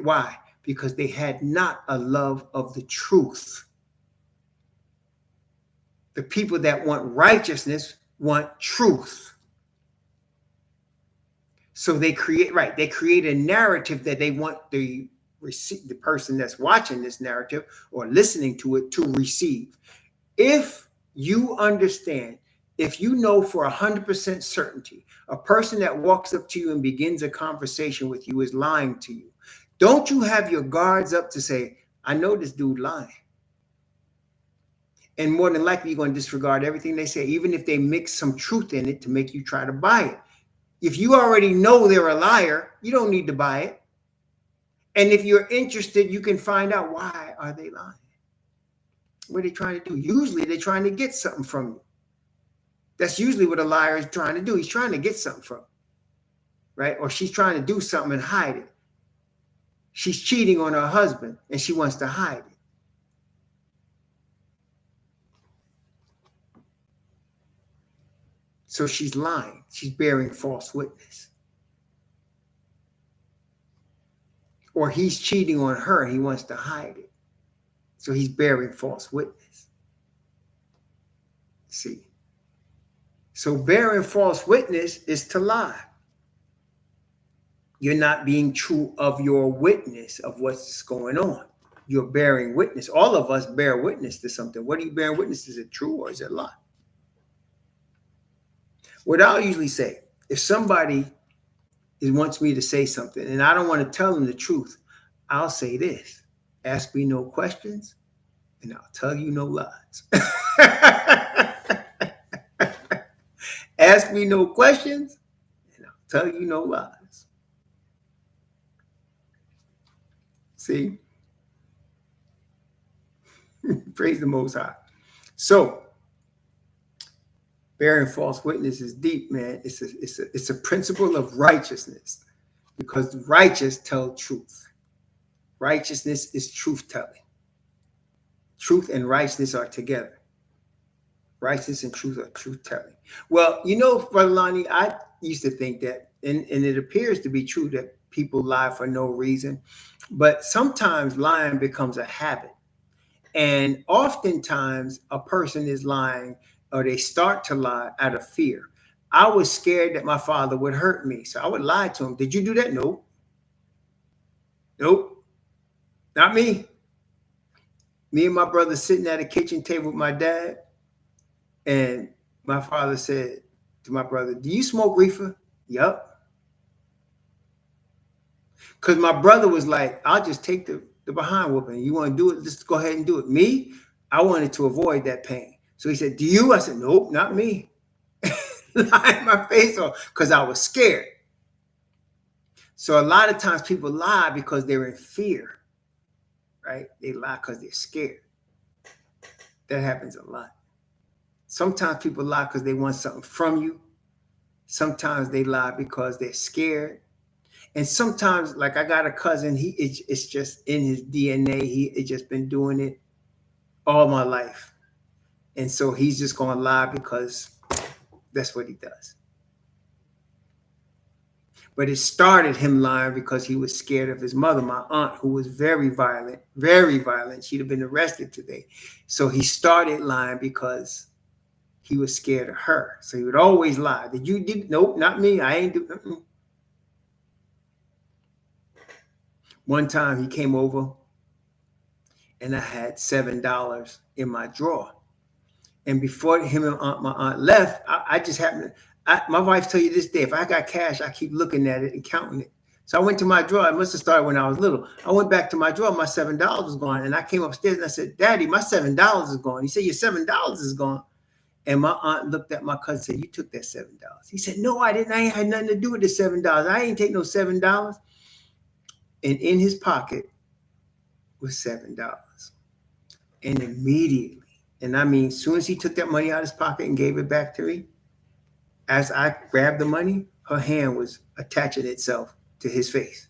Why? Because they had not a love of the truth. The people that want righteousness want truth. So they create a narrative that they want the person that's watching this narrative or listening to it to receive. If you understand, if you know for 100% certainty, a person that walks up to you and begins a conversation with you is lying to you, don't you have your guards up to say, I know this dude lying. And more than likely, you're going to disregard everything they say, even if they mix some truth in it to make you try to buy it. If you already know they're a liar, you don't need to buy it. And if you're interested, you can find out, why are they lying? What are they trying to do? Usually they're trying to get something from you. That's usually what a liar is trying to do. He's trying to get something from you, right? Or she's trying to do something and hide it. She's cheating on her husband and she wants to hide it. So she's lying. She's bearing false witness. Or he's cheating on her and he wants to hide it. So he's bearing false witness. See? So bearing false witness is to lie. You're not being true of your witness of what's going on. You're bearing witness. All of us bear witness to something. What are you bearing witness? Is it true or is it a lie? What I'll usually say, if somebody wants me to say something and I don't want to tell them the truth, I'll say this: ask me no questions and I'll tell you no lies. Ask me no questions and I'll tell you no lies. See? Praise the Most High. So, bearing false witness is deep, man. It's a principle of righteousness, because the righteous tell truth. Righteousness is truth telling. Truth and righteousness are together. Righteousness and truth are truth telling. Well, you know, Brother Lonnie, I used to think that, and it appears to be true, that people lie for no reason, but sometimes lying becomes a habit. And oftentimes a person is lying, or they start to lie out of fear. I was scared that my father would hurt me, so I would lie to him. Did you do that? Nope. Nope. Not me. Me and my brother sitting at a kitchen table with my dad, and my father said to my brother, do you smoke reefer? Yup. Because my brother was like, I'll just take the behind whooping. You want to do it? Just go ahead and do it. Me, I wanted to avoid that pain. So he said, do you? I said, nope, not me. Lying my face off because I was scared. So a lot of times people lie because they're in fear, right? They lie because they're scared. That happens a lot. Sometimes people lie because they want something from you. Sometimes they lie because they're scared. And sometimes, like I got a cousin, it's just in his DNA. He just been doing it all my life. And so he's just going to lie because that's what he does. But it started him lying because he was scared of his mother, my aunt, who was very violent, very violent. She'd have been arrested today. So he started lying because he was scared of her. So he would always lie. Did you? Nope, not me. I ain't do. One time he came over and I had $7 in my drawer. And before him and my aunt left, I just happened to, My wife tell you this day, if I got cash, I keep looking at it and counting it. So I went to my drawer. It must have started when I was little. I went back to my drawer. My $7 was gone. And I came upstairs and I said, Daddy, my $7 is gone. He said, your $7 is gone. And my aunt looked at my cousin and said, you took that $7. He said, no, I didn't. I ain't had nothing to do with the $7. I ain't take no $7. And in his pocket was $7. And immediately, and I mean, as soon as he took that money out of his pocket and gave it back to me, as I grabbed the money, her hand was attaching itself to his face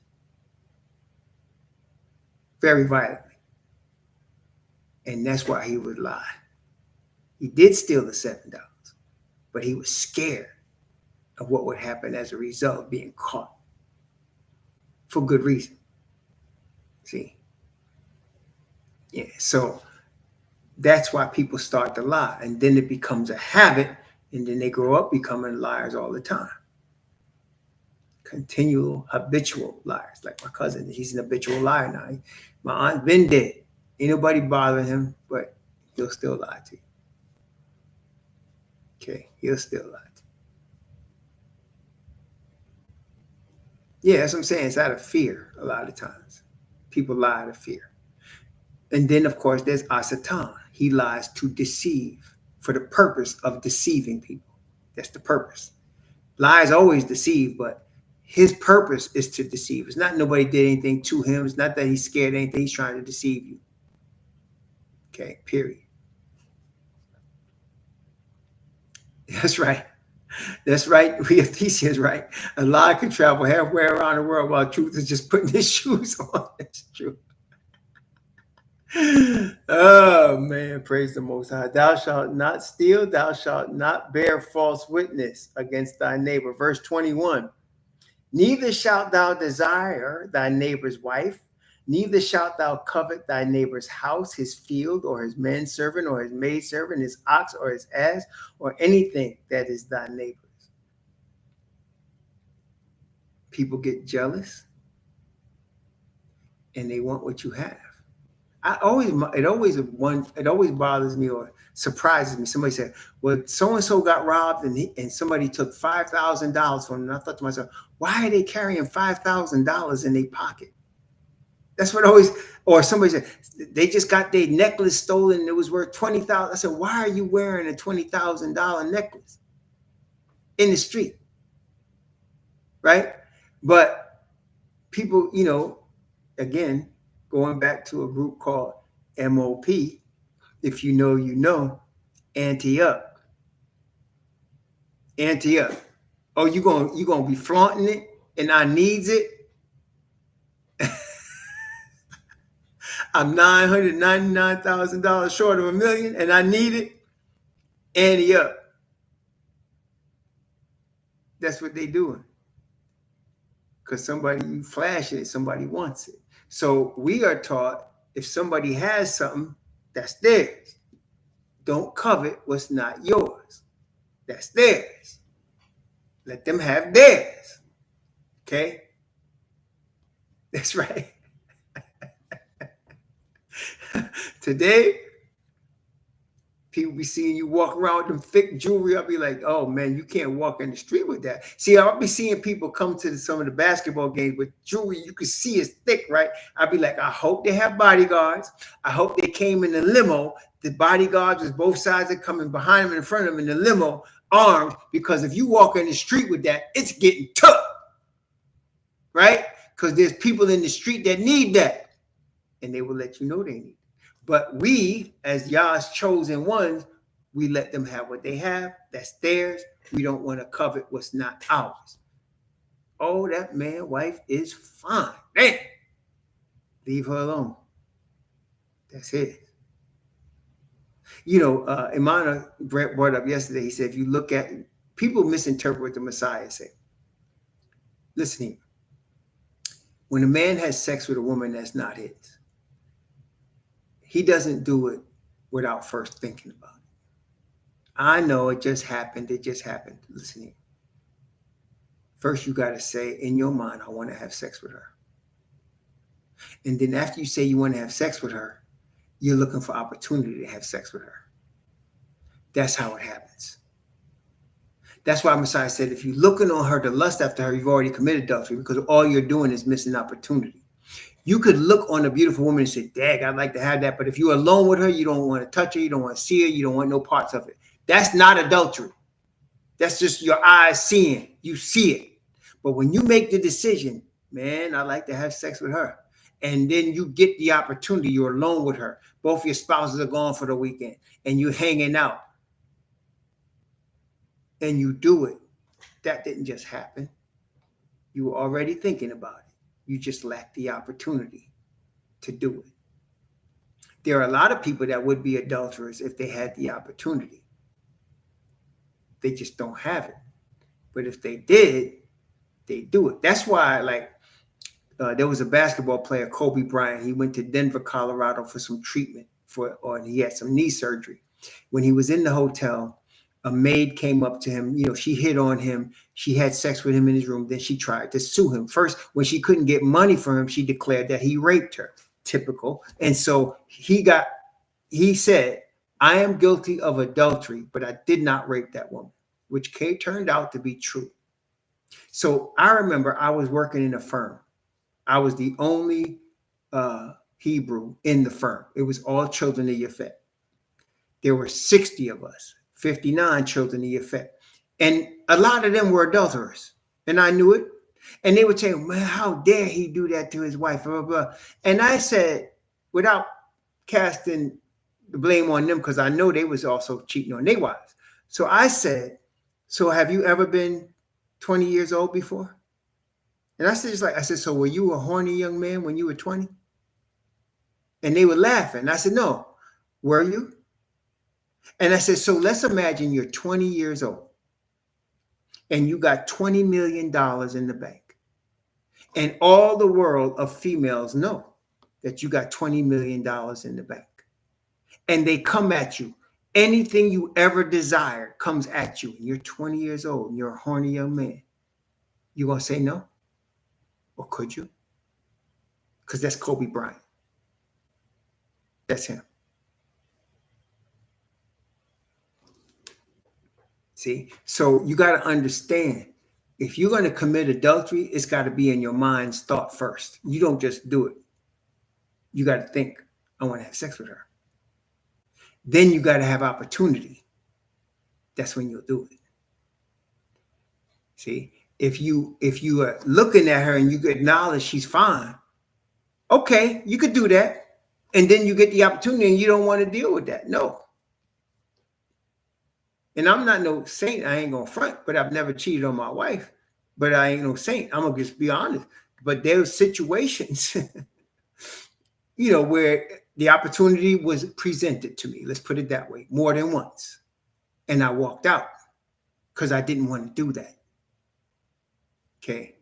very violently. And that's why he would lie. He did steal the $7, but he was scared of what would happen as a result of being caught for good reason. See? Yeah, so that's why people start to lie, and then it becomes a habit, and then they grow up becoming liars all the time. Continual, habitual liars. Like my cousin, he's an habitual liar now. My aunt's been dead. Ain't nobody bothering him, but he'll still lie to you. Okay, he'll still lie to you. Yeah, that's what I'm saying. It's out of fear a lot of times. People lie out of fear. And then, of course, there's Asatan. He lies to deceive for the purpose of deceiving people. That's the purpose. Lies always deceive, but his purpose is to deceive. It's not nobody did anything to him. It's not that he's scared of anything. He's trying to deceive you. Okay, period. That's right. That's right. Thesia is right. A lie can travel halfway around the world while truth is just putting his shoes on. That's true. Oh, man. Praise the Most High. Thou shalt not steal. Thou shalt not bear false witness against thy neighbor. Verse 21. Neither shalt thou desire thy neighbor's wife, neither shalt thou covet thy neighbor's house, his field, or his manservant, or his maidservant, his ox, or his ass, or anything that is thy neighbor's. People get jealous, and they want what you have. It always bothers me or surprises me. Somebody said, well, so-and-so got robbed and somebody took $5,000 from them. And I thought to myself, why are they carrying $5,000 in their pocket? That's what always, or somebody said, they just got their necklace stolen and it was worth $20,000. I said, why are you wearing a $20,000 necklace in the street? Right? But people, again, going back to a group called MOP, if you know, you know, ante up. Ante up. Oh, you gonna be flaunting it and I needs it? I'm $999,000 short of $1 million and I need it? Ante up. That's what they doing. Because you flash it, somebody wants it. So we are taught if somebody has something, that's theirs. Don't covet what's not yours. That's theirs. Let them have theirs. Okay? That's right. Today, people be seeing you walk around with them thick jewelry. I'll be like, oh man, you can't walk in the street with that. See, I'll be seeing people come to some of the basketball games with jewelry you can see is thick, right? I'll be like, I hope they have bodyguards. I hope they came in the limo. The bodyguards was both sides are coming behind them and in front of them in the limo, armed, because if you walk in the street with that, it's getting tough, right? Because there's people in the street that need that, and they will let you know they need it. But we, as Yah's chosen ones, we let them have what they have. That's theirs. We don't want to covet what's not ours. Oh, that wife is fine. Man, leave her alone. That's it. Imana brought up yesterday, he said, if you look at, people misinterpret what the Messiah said. Listen here. When a man has sex with a woman that's not his, he doesn't do it without first thinking about it. I know it just happened. It just happened. Listen here. First, you got to say in your mind, I want to have sex with her. And then after you say you want to have sex with her, you're looking for opportunity to have sex with her. That's how it happens. That's why Messiah said, if you're looking on her to lust after her, you've already committed adultery, because all you're doing is missing opportunity. You could look on a beautiful woman and say, dang, I'd like to have that. But if you're alone with her, you don't want to touch her, you don't want to see her, you don't want no parts of it. That's not adultery. That's just your eyes seeing. You see it. But when you make the decision, man, I'd like to have sex with her, and then you get the opportunity, you're alone with her, both your spouses are gone for the weekend, and you're hanging out, and you do it, that didn't just happen. You were already thinking about it. You just lacked the opportunity to do it. There are a lot of people that would be adulterers if they had the opportunity. They just don't have it. But if they did, they do it. That's why, like, there was a basketball player, Kobe Bryant. He went to Denver, Colorado for some treatment or he had some knee surgery. When he was in the hotel, a maid came up to him. You know, she hit on him. She had sex with him in his room. Then she tried to sue him. First, when she couldn't get money from him, she declared that he raped her. Typical. And so he said, I am guilty of adultery, but I did not rape that woman, which turned out to be true. So I remember I was working in a firm. I was the only Hebrew in the firm. It was all children of Yhwh. There were 60 of us, 59 children of Yhwh. And a lot of them were adulterers. And I knew it. And they would say, man, how dare he do that to his wife, blah, blah, blah. And I said, without casting the blame on them, because I know they was also cheating on their wives. So I said, so have you ever been 20 years old before? And I said, so were you a horny young man when you were 20? And they were laughing. I said, no. Were you? And I said, so let's imagine you're 20 years old and you got $20 million in the bank. And all the world of females know that you got $20 million in the bank. And they come at you. Anything you ever desired comes at you. And you're 20 years old and you're a horny young man. You gonna say no? Or could you? Because that's Kobe Bryant. That's him. See? So you got to understand, if you're going to commit adultery, it's got to be in your mind's thought first. You don't just do it. You got to think, I want to have sex with her. Then you got to have opportunity. That's when you'll do it. See? If you are looking at her and you acknowledge she's fine, okay, you could do that. And then you get the opportunity and you don't want to deal with that. No. And I'm not no saint. I ain't going to front, but I've never cheated on my wife. But I ain't no saint. I'm going to just be honest. But there's situations, you know, where the opportunity was presented to me. Let's put it that way. More than once. And I walked out because I didn't want to do that. Okay.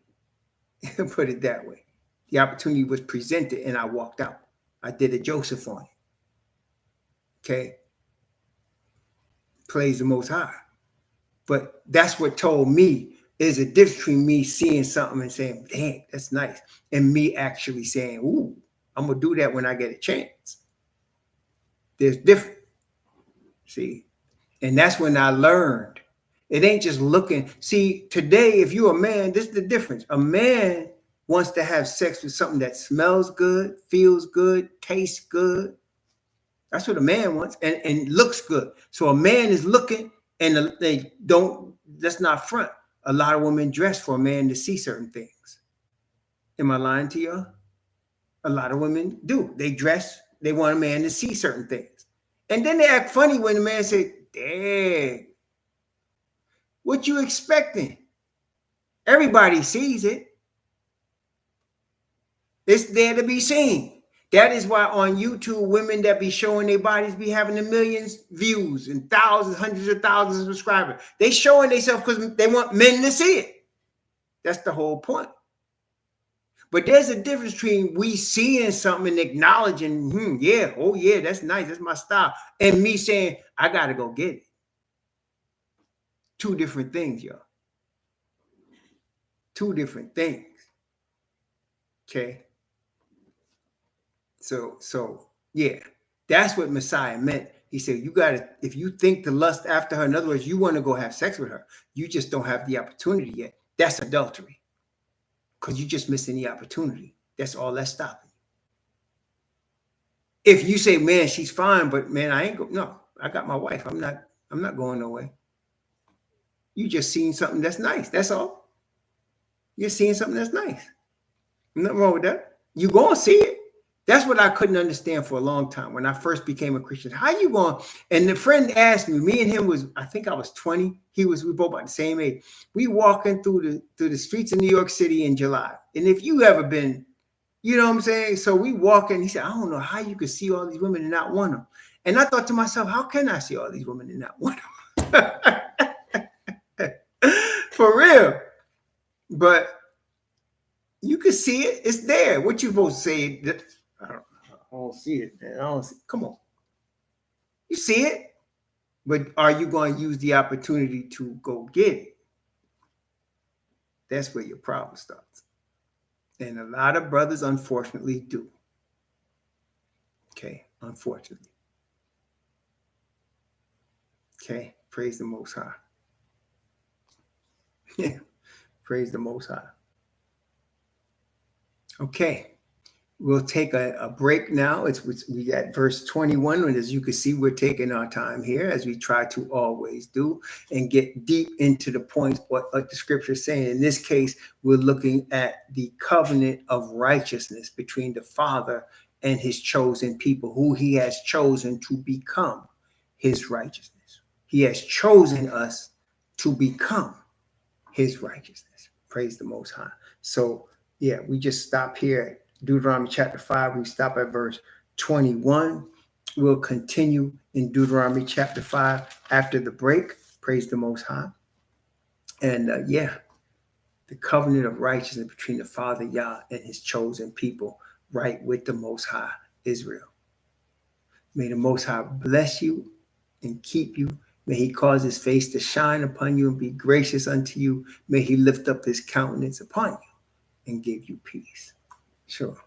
Put it that way. The opportunity was presented and I walked out. I did a Joseph on it. Okay. Praise the Most High. But that's what told me is a difference between me seeing something and saying, dang, that's nice. And me actually saying, ooh, I'm going to do that when I get a chance. There's different. See? And that's when I learned. It ain't just looking. See, today, if you're a man, this is the difference. A man wants to have sex with something that smells good, feels good, tastes good. That's what a man wants, and looks good. So a man is looking, and they don't, let's not front. A lot of women dress for a man to see certain things. Am I lying to you? A lot of women do. They dress, they want a man to see certain things. And then they act funny when the man says, dang, what you expecting? Everybody sees it. It's there to be seen. That is why on YouTube, women that be showing their bodies be having the millions views and thousands, hundreds of thousands of subscribers. They showing themselves because they want men to see it. That's the whole point. But there's a difference between we seeing something and acknowledging, yeah, oh yeah, that's nice, that's my style. And me saying, I got to go get it. Two different things, y'all. Two different things. Okay. So yeah, that's what Messiah meant. He said, you got to, if you think to lust after her, in other words, you want to go have sex with her, you just don't have the opportunity yet. That's adultery, because you're just missing the opportunity. That's all that's stopping you. If you say, man, she's fine, but man, I ain't go. No, I got my wife. I'm not going nowhere. You just seen something that's nice. That's all. You're seeing something that's nice. Nothing wrong with that. You go and see it. That's what I couldn't understand for a long time when I first became a Christian. How you going? And the friend asked me and him was, I think I was 20. We both about the same age. We walking through the streets of New York City in July. And if you ever been, you know what I'm saying? So we walking, he said, I don't know how you could see all these women and not want them. And I thought to myself, how can I see all these women and not want them? For real. But you can see it. It's there. What you supposed to say? I don't see it, man. I don't see. Come on. You see it, but are you going to use the opportunity to go get it? That's where your problem starts. And a lot of brothers, unfortunately, do. Okay, unfortunately. Okay, praise the Most High. Yeah, praise the Most High. Okay. We'll take a break now. We at verse 21, and as you can see, we're taking our time here, as we try to always do, and get deep into the points what the scripture is saying. In this case, we're looking at the covenant of righteousness between the Father and his chosen people, who he has chosen to become his righteousness. He has chosen us to become his righteousness. Praise the Most High. So, yeah, we just stop here. Deuteronomy chapter 5, we stop at verse 21. We'll continue in Deuteronomy chapter 5 after the break. Praise the Most High. And the covenant of righteousness between the Father Yah and his chosen people, right with the Most High Israel. May the Most High bless you and keep you. May he cause his face to shine upon you and be gracious unto you. May he lift up his countenance upon you and give you peace. Sure.